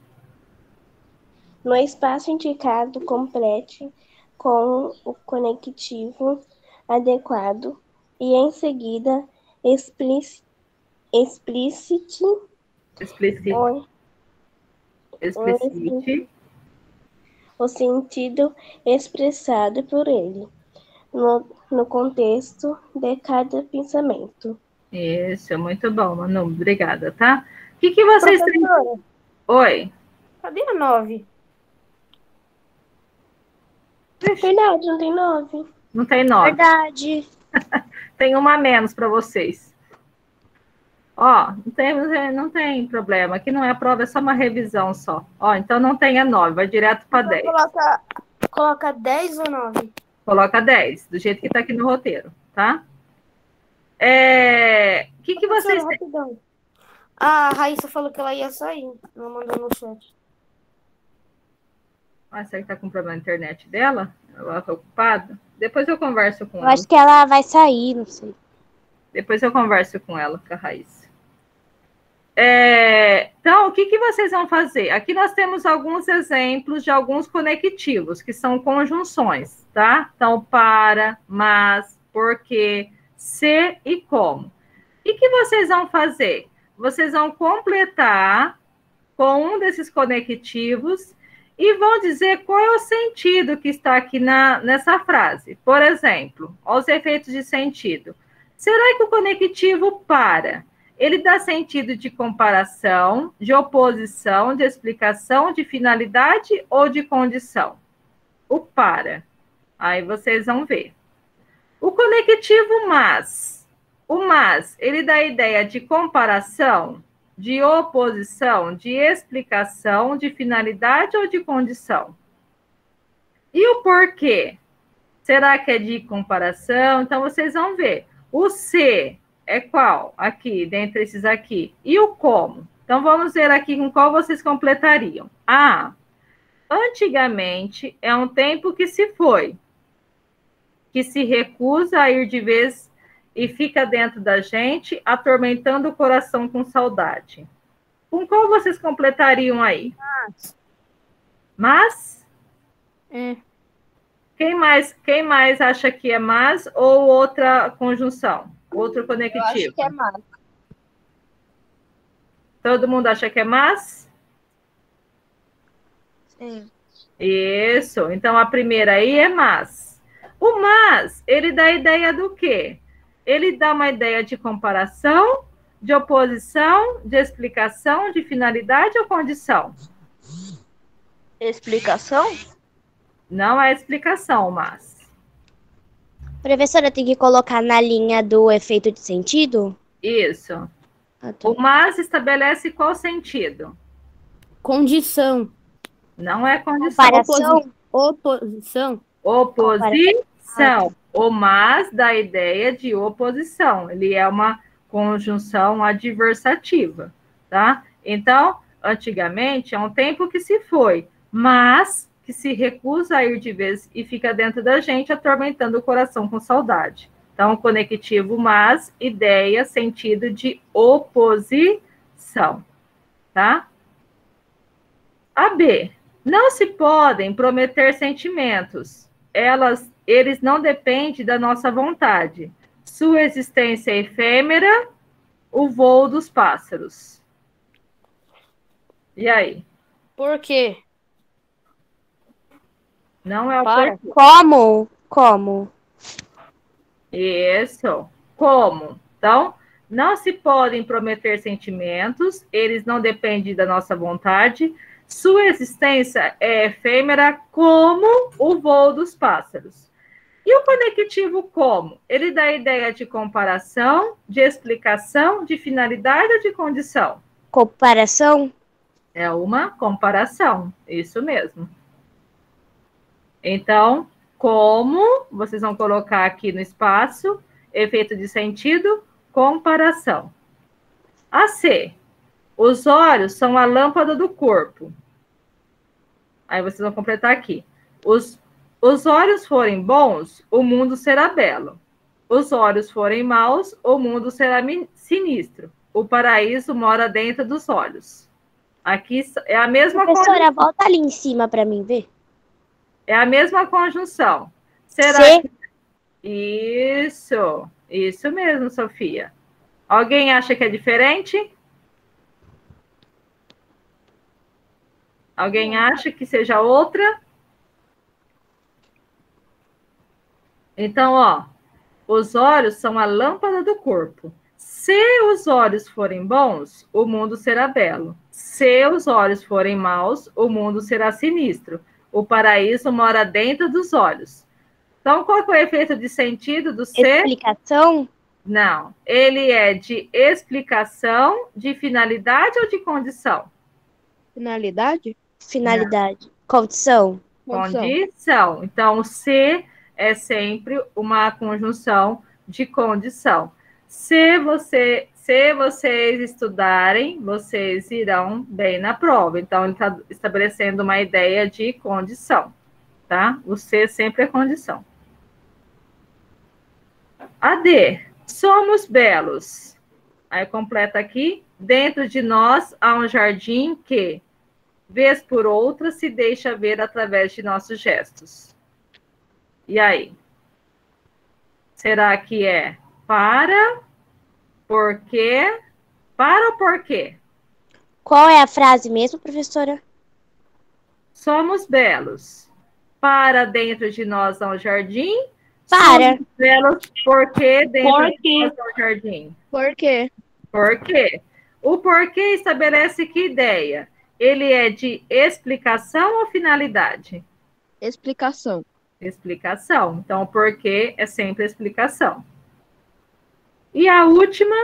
No espaço indicado, complete com o conectivo adequado e, em seguida, explicite o sentido expressado por ele no contexto de cada pensamento. Isso, muito bom, Manu. Obrigada, tá? O que vocês têm? Professora, Oi. cadê a 9? Verdade, não tem 9. Não tem 9. Verdade. Tem uma a menos para vocês. Ó, não tem problema. Aqui não é a prova, é só uma revisão só. Ó, então não tem a 9, vai direto para 10. Coloca 10 ou 9? Coloca 10, do jeito que está aqui no roteiro, tá? O que vocês têm? Rapidão. A Raíssa falou que ela ia sair. Ela mandou no chat. Ah, será que tá com problema na internet dela? Ela tá ocupada? Depois eu converso com Eu ela. acho que ela vai sair, não sei. Depois eu converso com ela, com a Raíssa. Então, o que vocês vão fazer? Aqui nós temos alguns exemplos de alguns conectivos, que são conjunções, tá? Então, para, mas, porque, se e como. O que vocês vão fazer? Vocês vão completar com um desses conectivos e vão dizer qual é o sentido que está aqui nessa frase. Por exemplo, aos efeitos de sentido. Será que o conectivo para? Ele dá sentido de comparação, de oposição, de explicação, de finalidade ou de condição? O para. Aí vocês vão ver. O conectivo mas. O mas, ele dá a ideia de comparação, de oposição, de explicação, de finalidade ou de condição? E o porquê? Será que é de comparação? Então, vocês vão ver. O se é qual? Aqui, dentre esses aqui. E o como? Então, vamos ver aqui com qual vocês completariam. Antigamente é um tempo que se foi, que se recusa a ir de vez e fica dentro da gente, atormentando o coração com saudade. Com qual vocês completariam aí? Mas? Quem mais acha que é mas ou outra conjunção? Outro conectivo? Eu acho que é mas. Todo mundo acha que é mas? Sim. Isso. Então, a primeira aí é mas. O mas, ele dá a ideia do quê? Ele dá uma ideia de comparação, de oposição, de explicação, de finalidade ou condição? Explicação? Não é explicação, mas. Professora, tem que colocar na linha do efeito de sentido? Isso. Ah, tá. O mas estabelece qual sentido? Condição. Não é condição. Comparação? Oposição. Oposição. O mas dá a ideia de oposição. Ele é uma conjunção adversativa, tá? Então, antigamente, é um tempo que se foi, mas que se recusa a ir de vez e fica dentro da gente, atormentando o coração com saudade. Então, conectivo mas, ideia, sentido de oposição, tá? A B. Não se podem prometer sentimentos. Eles não dependem da nossa vontade. Sua existência é efêmera, o voo dos pássaros. E aí? Por quê? Não é o Para. porquê. Como? Isso. Como? Então, não se podem prometer sentimentos, eles não dependem da nossa vontade. Sua existência é efêmera como o voo dos pássaros. E o conectivo como? Ele dá a ideia de comparação, de explicação, de finalidade ou de condição? Comparação? É uma comparação, isso mesmo. Então, como, vocês vão colocar aqui no espaço, efeito de sentido, comparação. A C, os olhos são a lâmpada do corpo. Aí vocês vão completar aqui. Os olhos forem bons, o mundo será belo. Os olhos forem maus, o mundo será sinistro. O paraíso mora dentro dos olhos. Aqui é a mesma Professora, volta ali em cima para mim ver. É a mesma conjunção. Será C. que... Isso mesmo, Sofia. Alguém acha que é diferente? Alguém acha que seja outra? Então, ó, os olhos são a lâmpada do corpo. Se os olhos forem bons, o mundo será belo. Se os olhos forem maus, o mundo será sinistro. O paraíso mora dentro dos olhos. Então, qual é o efeito de sentido do C? Explicação? Não. Ele é de explicação, de finalidade ou de condição? Finalidade? Finalidade. Condição. Condição. Então, o C é sempre uma conjunção de condição. Se vocês estudarem, vocês irão bem na prova. Então, ele está estabelecendo uma ideia de condição, tá? O C sempre é condição. A D, somos belos. Aí completa aqui, dentro de nós há um jardim que, vez por outra, se deixa ver através de nossos gestos. E aí? Será que é para, porque, para ou porquê? Qual é a frase mesmo, professora? Somos belos. Para dentro de nós há um jardim. Para. Somos belos porque dentro de nós há um jardim. Por quê? Por quê? O porquê estabelece que ideia? Ele é de explicação ou finalidade? Explicação. Explicação. Então, o porquê é sempre explicação. E a última,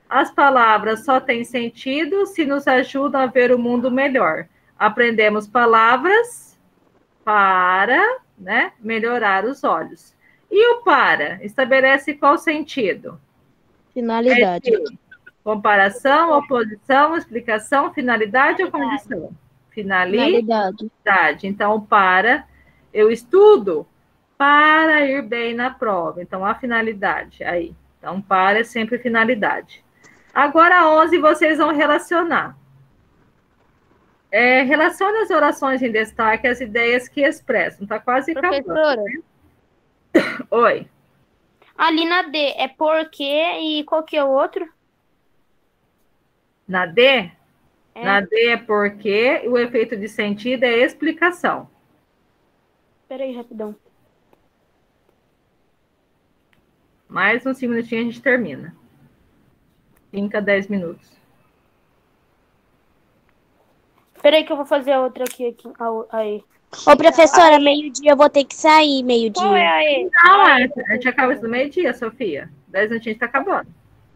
as palavras só têm sentido se nos ajudam a ver o mundo melhor. Aprendemos palavras para, né, melhorar os olhos. E o para? Estabelece qual sentido? Finalidade. Comparação, oposição, explicação, finalidade ou condição? Finalidade. Então, para, eu estudo para ir bem na prova. Então, a finalidade aí. Então, para é sempre finalidade. Agora, 11, vocês vão relacionar. Relacione as orações em destaque às ideias que expressam. Está quase acabando. Professora, Oi. ali na D é porquê e qual que é o outro? Na D? Na D é porque, e o efeito de sentido é explicação. Espera aí, rapidão. Mais uns 5 minutinhos a gente termina. 5 a 10 minutos. Espera aí que eu vou fazer a outra aqui. Aí. Ô, professora, meio-dia eu vou ter que sair, meio-dia. Qual é a E? Não, a gente acaba isso no meio-dia, Sofia. 10 minutinhos está acabando.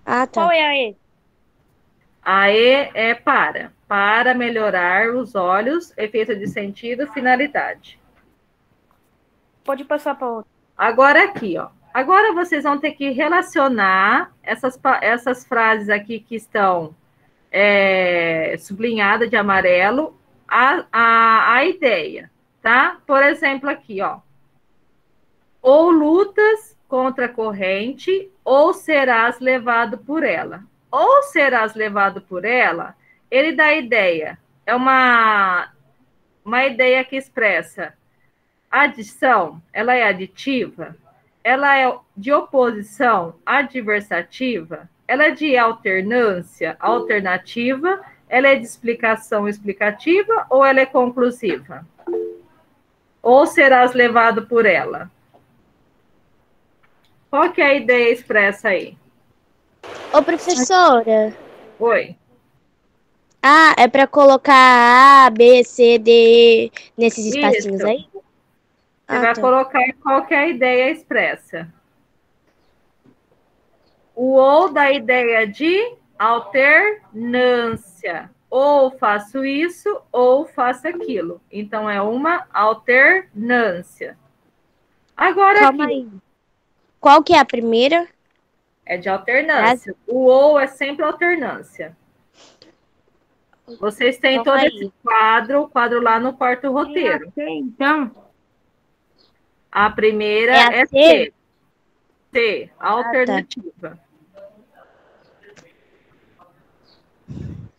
Ah, tá. Qual é a E? A E é para. Para melhorar os olhos, efeito de sentido, finalidade. Pode passar para outra. Agora aqui, ó. Agora vocês vão ter que relacionar essas frases aqui que estão sublinhadas de amarelo à ideia, tá? Por exemplo, aqui, ó. Ou lutas contra a corrente, ou serás levado por ela. Ou serás levado por ela, ele dá a ideia. É uma ideia que expressa adição, ela é aditiva, ela é de oposição adversativa, ela é de alternância alternativa, ela é de explicação explicativa ou ela é conclusiva? Ou serás levado por ela? Qual que é a ideia expressa aí? Ô, professora. Oi. Ah, é para colocar A, B, C, D nesses espacinhos Isso. aí? Você vai colocar qual que é a ideia expressa. O ou da ideia de alternância. Ou faço isso, ou faço aquilo. Então, é uma alternância. Agora Calma aqui aí. Qual que é a primeira? é de alternância. O ou é sempre alternância. Vocês têm Calma todo aí. esse quadro, o quadro lá no quarto roteiro. Então, A primeira É a é C? C. C, alternativa.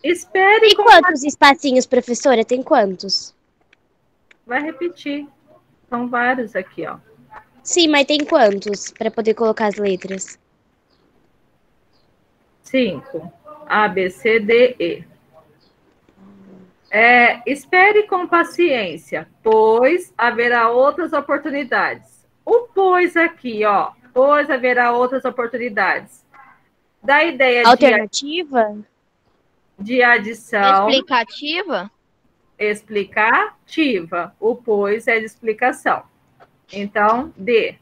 Espere Tem com... quantos espacinhos, professora? Tem quantos? Vai repetir. São vários aqui, ó. Sim, mas tem quantos para poder colocar as letras? 5. A, B, C, D, E. Espere com paciência, pois haverá outras oportunidades. O pois aqui, ó. Pois haverá outras oportunidades. Da ideia Alternativa? de adição Explicativa? explicativa. O pois é de explicação. Então, D.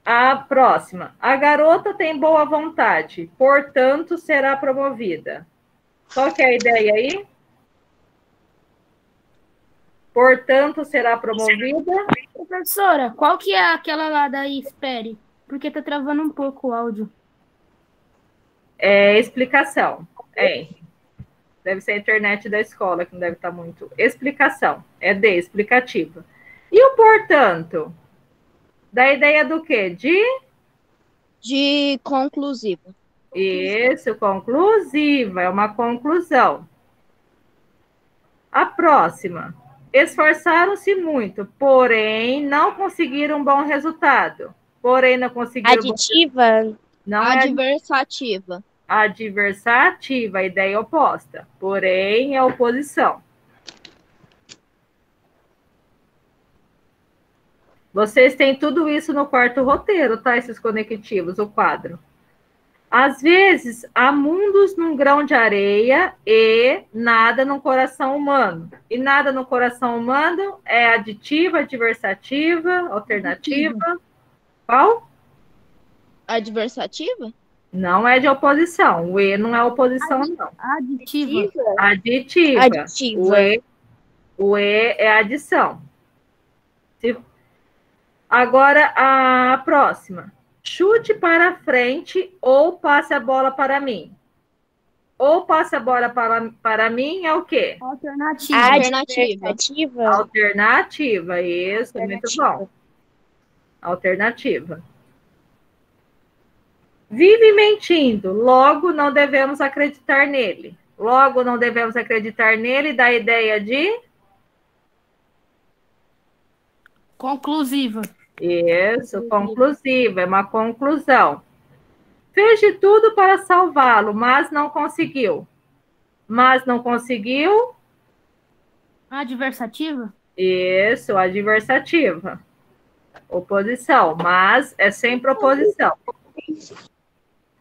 A próxima. A garota tem boa vontade, portanto, será promovida. Qual que é a ideia aí? Portanto, será promovida. professora, qual que é aquela lá da espere? Porque tá travando um pouco o áudio. É explicação. Deve ser a internet da escola, que não deve estar muito. Explicação. É D, explicativa. E o portanto? Da ideia do quê? De conclusiva. Isso, conclusiva. É uma conclusão. A próxima. Esforçaram-se muito, porém não conseguiram um bom resultado. Porém, não conseguiram. Aditiva? Não é Adversativa. adversativa, a ideia oposta. Porém, é oposição. Vocês têm tudo isso no quarto roteiro, tá? Esses conectivos, o quadro. Às vezes, há mundos num grão de areia e nada no coração humano. E nada no coração humano é aditiva, adversativa, alternativa. Qual? Adversativa? Não é de oposição. O E não é oposição, não. Aditiva. Aditiva. Aditiva. O E é adição. Agora, a próxima. Chute para frente ou passe a bola para mim. Ou passe a bola para mim é o quê? Alternativa. Adversativa? Alternativa. Isso, muito bom. Alternativa. Vive mentindo, logo não devemos acreditar nele. Logo não devemos acreditar nele, dá a ideia de... Conclusiva. Isso, conclusiva, é uma conclusão. Fez de tudo para salvá-lo, mas não conseguiu. Mas não conseguiu? Adversativa. Isso, adversativa. Oposição, mas é sempre oposição.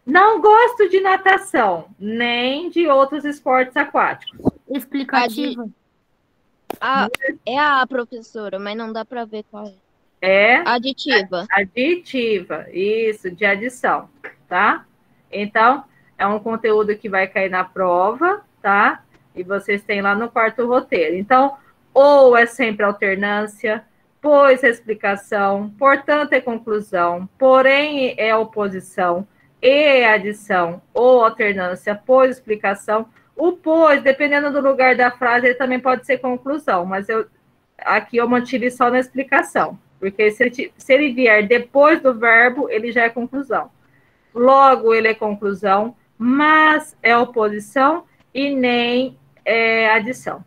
Não gosto de natação, nem de outros esportes aquáticos. Explicativa. É a professora, mas não dá para ver qual é. É Aditiva. aditiva, isso, de adição, tá? Então, é um conteúdo que vai cair na prova, tá? E vocês têm lá no quarto roteiro. Então, ou é sempre alternância, pois é explicação, portanto é conclusão, porém é oposição, e é adição, ou alternância, pois explicação. O pois, dependendo do lugar da frase, ele também pode ser conclusão, mas aqui eu mantive só na explicação, porque se ele vier depois do verbo, ele já é conclusão. Logo, ele é conclusão, mas é oposição e nem é adição.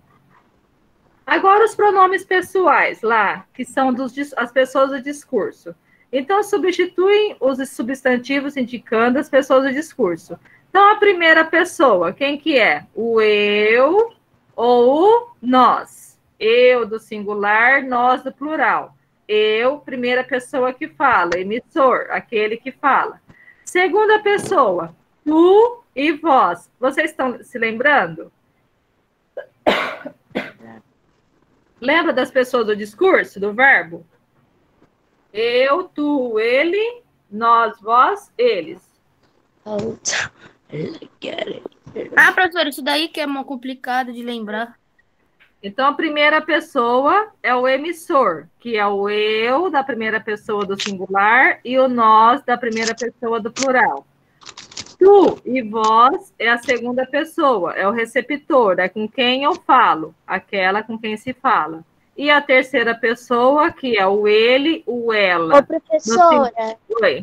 Agora, os pronomes pessoais lá, que são as pessoas do discurso. Então, substituem os substantivos indicando as pessoas do discurso. Então, a primeira pessoa, quem que é? O eu ou o nós. Eu do singular, nós do plural. Eu, primeira pessoa que fala, emissor, aquele que fala. Segunda pessoa, tu e vós. Vocês estão se lembrando? Lembra das pessoas do discurso, do verbo? Eu, tu, ele, nós, vós, eles. Ah, professor, isso daí que é mó complicado de lembrar. Então, a primeira pessoa é o emissor, que é o eu da primeira pessoa do singular e o nós da primeira pessoa do plural. Tu e vós é a segunda pessoa, é o receptor, é com quem eu falo, aquela com quem se fala. E a terceira pessoa, que é o ele, o ela. Ô, professora, Oi.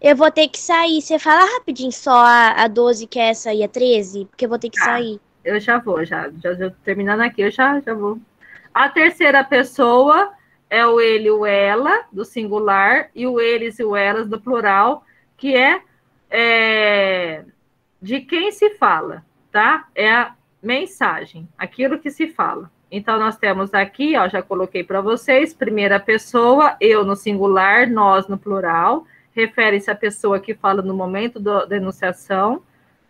eu vou ter que sair. Você fala rapidinho só a 12, que é essa aí, a 13? Porque eu vou ter que sair. Eu já vou, já terminando aqui, eu já vou. A terceira pessoa é o ele, o ela, do singular, e o eles e o elas, do plural, que é de quem se fala, tá? É a mensagem, aquilo que se fala. Então, nós temos aqui, ó, já coloquei para vocês, primeira pessoa, eu no singular, nós no plural, refere-se à pessoa que fala no momento da enunciação,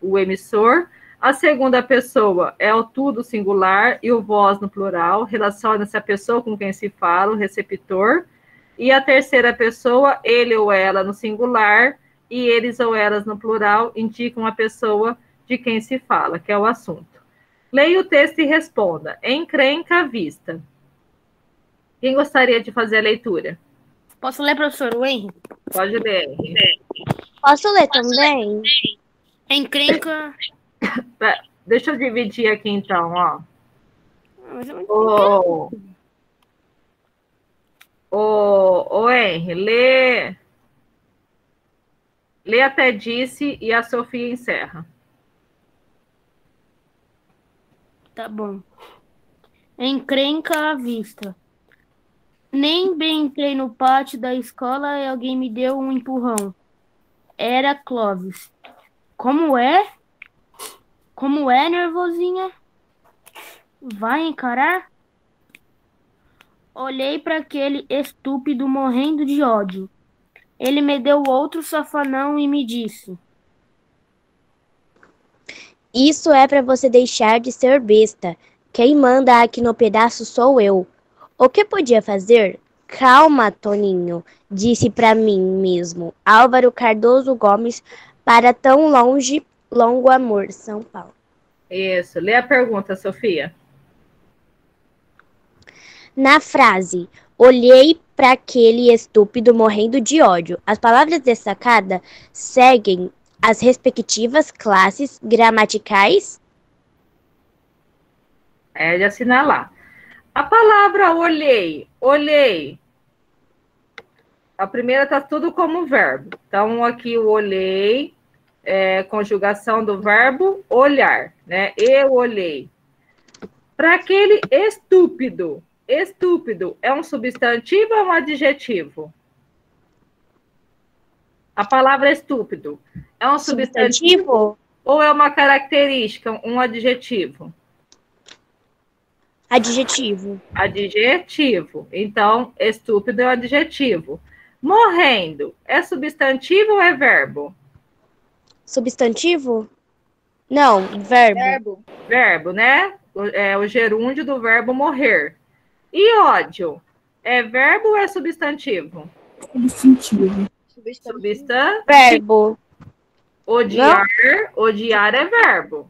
o emissor. A segunda pessoa é o tu do singular e o vós no plural, relaciona-se à pessoa com quem se fala, o receptor. E a terceira pessoa, ele ou ela no singular, e eles ou elas no plural, indicam a pessoa de quem se fala, que é o assunto. Leia o texto e responda. Encrenca à vista. Quem gostaria de fazer a leitura? Posso ler, professor, o Henry? Pode ler. Posso ler também? Encrenca. Deixa eu dividir aqui, então, ó. Ô, Henry, lê até disse e a Sofia encerra. Tá bom. Encrenca à vista. Nem bem entrei no pátio da escola e alguém me deu um empurrão. Era Clóvis. Como é? Como é, nervosinha? Vai encarar? Olhei para aquele estúpido morrendo de ódio. Ele me deu outro safanão e me disse: Isso é para você deixar de ser besta. Quem manda aqui no pedaço sou eu. O que podia fazer? Calma, Toninho, disse para mim mesmo. Álvaro Cardoso Gomes, para tão longo amor, São Paulo. Isso. Lê a pergunta, Sofia. Na frase, olhei para aquele estúpido morrendo de ódio. As palavras destacadas seguem as respectivas classes gramaticais. É de assinalar. A palavra olhei. A primeira está tudo como verbo. Então, aqui o olhei, conjugação do verbo olhar, né? Eu olhei. Para aquele estúpido. Estúpido é um substantivo ou um adjetivo? A palavra estúpido é um substantivo ou é uma característica, um adjetivo? Adjetivo. Adjetivo. Então, estúpido é um adjetivo. Morrendo é substantivo ou é verbo? Substantivo? Não, verbo. Verbo, né? É o gerúndio do verbo morrer. E ódio? É verbo ou é substantivo? Substantivo. Verbo. Odiar é verbo.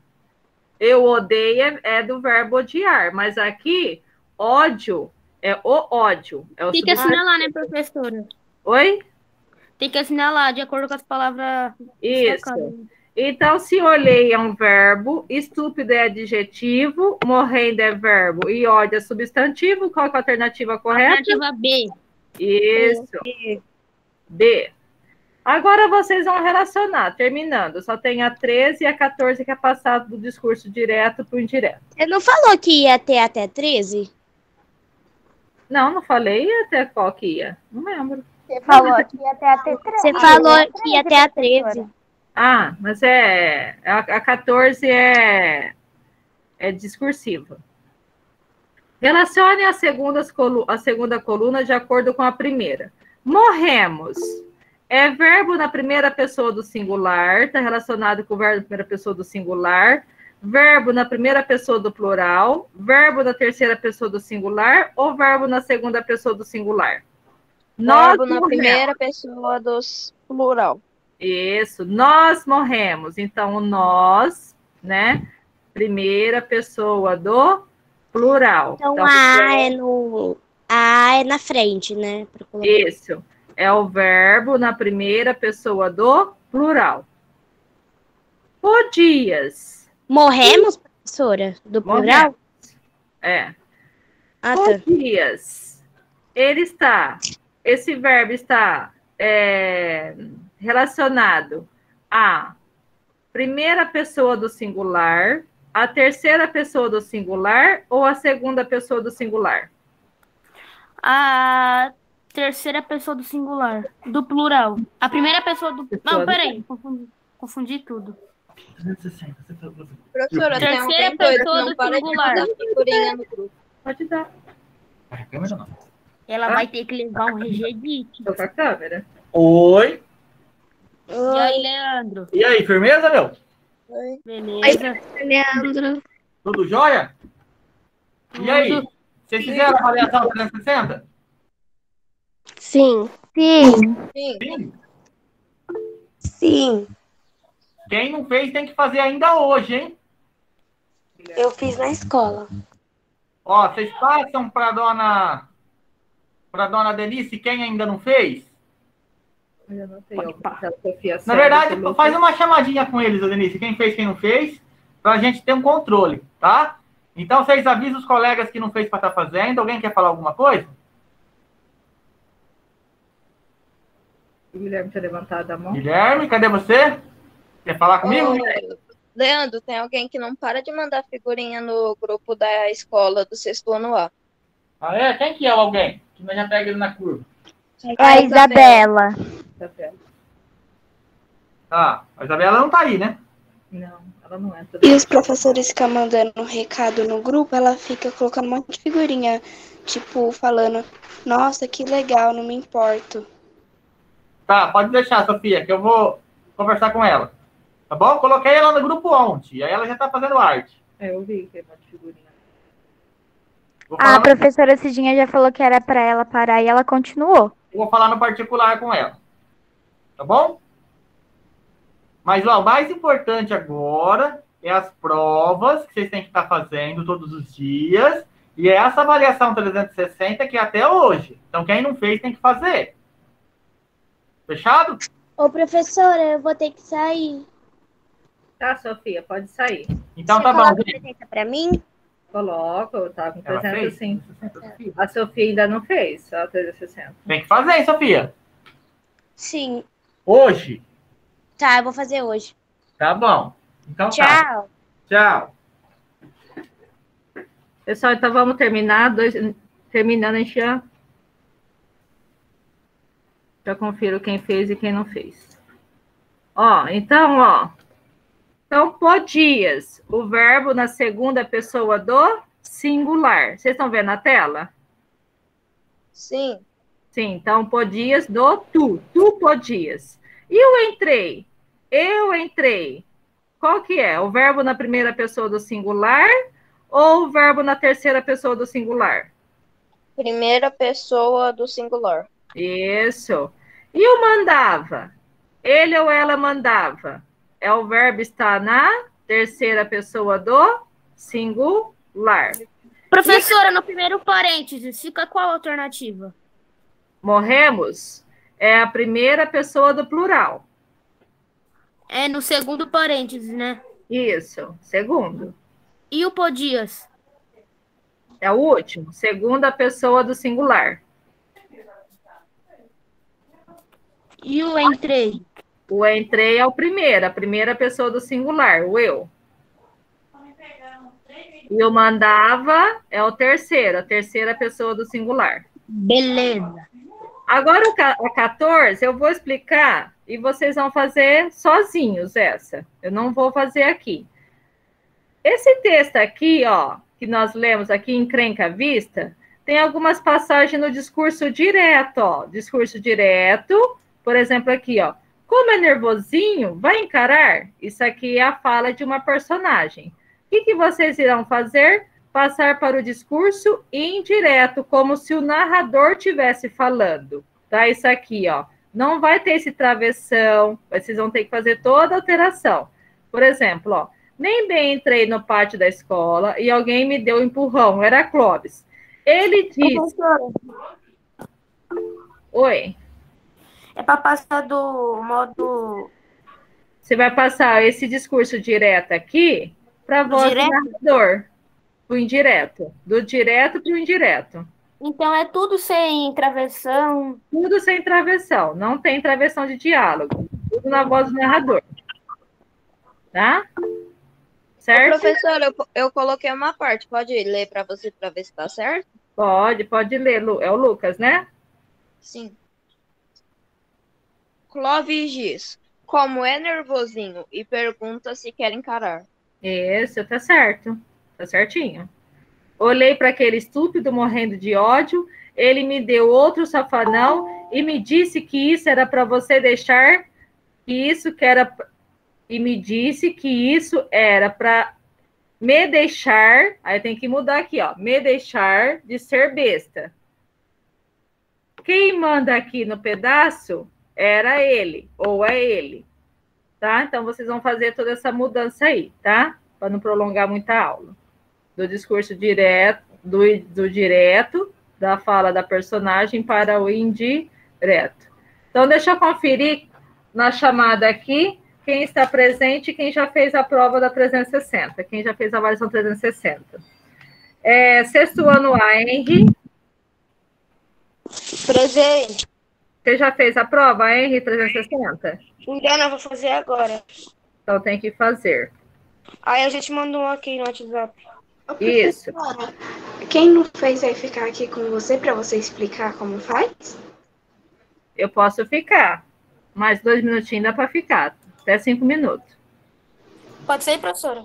Eu odeio é do verbo odiar, mas aqui, ódio é o ódio. É o Tem que assinalar, né, professora? Oi? Tem que assinalar de acordo com as palavras. Isso. Então, se olhei é um verbo, estúpido é adjetivo, morrendo é verbo e ódio é substantivo. Qual é a alternativa correta? Alternativa B. Isso. B. Agora vocês vão relacionar, terminando. Só tem a 13 e a 14 que é passado do discurso direto para o indireto. Você não falou que ia ter até 13? Não falei até qual que ia. Não lembro. Você falou que ia até a 13. Você falou que ia até a 13. Ah, mas a 14 é discursiva. Relacione a segunda coluna de acordo com a primeira. Morremos. É verbo na primeira pessoa do singular, está relacionado com o verbo na primeira pessoa do singular. Verbo na primeira pessoa do plural. Verbo na terceira pessoa do singular ou verbo na segunda pessoa do singular? Verbo na primeira pessoa do plural. Isso, nós morremos. Então, o nós né? Primeira pessoa do plural. Então, a é na frente, né? Isso. É o verbo na primeira pessoa do plural. Podias. Morremos, professora? Do plural? Morremos. É. Ah, tá. Podias. Esse verbo está relacionado à primeira pessoa do singular, à terceira pessoa do singular ou à segunda pessoa do singular? A terceira pessoa do singular, do plural. A primeira pessoa do... Não, peraí, confundi tudo. 360, você falou. Professora, tem Terceira alguém doido que pessoa não do para de singular. mandar figurinha no grupo. Pode dar. A câmera não. Ela vai ter que levar um regedite. Tô com a câmera. Oi. E aí, Leandro? E aí, firmeza, meu? Oi. Beleza? Leandro. Tudo jóia? E aí? Vocês fizeram a avaliação 360? Sim. Sim. Sim. Sim. Sim. Quem não fez tem que fazer ainda hoje, hein? Eu fiz na escola. Ó, vocês passam para dona Denise quem ainda não fez? Eu não tenho. Sofia, Na verdade, faz uma chamadinha com eles, Denise, quem fez, quem não fez, para a gente ter um controle, tá? Então, vocês avisam os colegas que não fez para estar fazendo. Alguém quer falar alguma coisa? O Guilherme tinha levantado a mão. Guilherme, cadê você? Quer falar comigo? Ô, Leandro, tem alguém que não para de mandar figurinha no grupo da escola do 6º ano A. Ah, é? Quem que é o alguém? Que nós já pega ele na curva. É a Isabela. Ah, a Isabela não tá aí, né? Não, ela não é. E os professores ficam mandando um recado no grupo, ela fica colocando um monte de figurinha, tipo, falando, nossa, que legal, não me importo. Tá, pode deixar, Sofia, que eu vou conversar com ela. Tá bom? Coloquei ela no grupo ontem, aí ela já tá fazendo arte. Eu vi que é uma figurinha. Vou falar A professora Cidinha já falou que era para ela parar e ela continuou. vou falar no particular com ela. Tá bom? Mas ó, o mais importante agora é as provas que vocês têm que estar fazendo todos os dias. E é essa avaliação 360 que é até hoje. Então, quem não fez tem que fazer. Fechado? Ô, professora, eu vou ter que sair. Tá, Sofia, pode sair. Então Você tá bom, coloca gente. presença pra mim? Coloca, eu tava com Ela 360. fez? A Sofia ainda não fez, só 360. Tem que fazer, hein, Sofia? Sim. Hoje. Tá, eu vou fazer hoje. Tá bom. Então tá. Tchau. Tchau. Pessoal, então vamos terminar. Terminando, a gente já confiro quem fez e quem não fez. Então, podias. O verbo na segunda pessoa do singular. Vocês estão vendo na tela? Sim. Sim, então podias do tu. Tu podias. E o entrei? Eu entrei. Qual que é? O verbo na primeira pessoa do singular ou o verbo na terceira pessoa do singular? Primeira pessoa do singular. Isso. E o mandava? Ele ou ela mandava? É o verbo estar na terceira pessoa do singular. Professora, no primeiro parênteses, fica qual a alternativa? Morremos é a primeira pessoa do plural. É no segundo parênteses, né? Isso. Segundo. E o podias? É o último. Segunda pessoa do singular. E o entrei? O entrei é o primeiro, a primeira pessoa do singular, o eu. E o mandava é o terceiro, a terceira pessoa do singular. Beleza. Agora, a 14, eu vou explicar e vocês vão fazer sozinhos essa. Eu não vou fazer aqui. Esse texto aqui, que nós lemos aqui em Encrenca à Vista, tem algumas passagens no discurso direto, Discurso direto, por exemplo, aqui, Como é nervosinho, vai encarar? Isso aqui é a fala de uma personagem. O que vocês irão fazer? Passar para o discurso indireto, como se o narrador estivesse falando. Tá? Isso aqui, não vai ter esse travessão, vocês vão ter que fazer toda a alteração. Por exemplo, Nem bem entrei no pátio da escola e alguém me deu um empurrão. Era Clóvis. Ele disse... Professora, Oi. é para passar do modo Você vai passar esse discurso direto aqui para a voz do direto? narrador. O indireto. Do direto para o indireto. Então é tudo sem travessão. Tudo sem travessão. Não tem travessão de diálogo. Tudo na voz do narrador. Tá? Ô, Certo? professora, eu coloquei uma parte. Pode ler para você para ver se tá certo? Pode ler. É o Lucas, né? Sim. Clóvis diz: como é nervosinho e pergunta se quer encarar. Esse, tá certo. Tá certinho. Olhei para aquele estúpido morrendo de ódio. Ele me deu outro safanão e me disse que isso era para você deixar, que isso que era, e me disse que isso era para me deixar. Aí tem que mudar aqui, ó. Me deixar de ser besta. Quem manda aqui no pedaço era ele, ou é ele. Tá? Então vocês vão fazer toda essa mudança aí, tá? Para não prolongar muita aula. Do discurso direto, do direto, da fala da personagem para o indireto. Então, deixa eu conferir na chamada aqui quem está presente e quem já fez a prova da 360, quem já fez a avaliação 360. Sexto ano A, Henry. Presente. Você já fez a prova, Henry, 360? Ainda não, vou fazer agora. Então, tem que fazer. Aí a gente mandou um aqui no WhatsApp. Isso. Quem não fez vai ficar aqui com você para você explicar como faz? Eu posso ficar. Mais 2 minutinhos dá para ficar. Até 5 minutos. Pode ser, professora?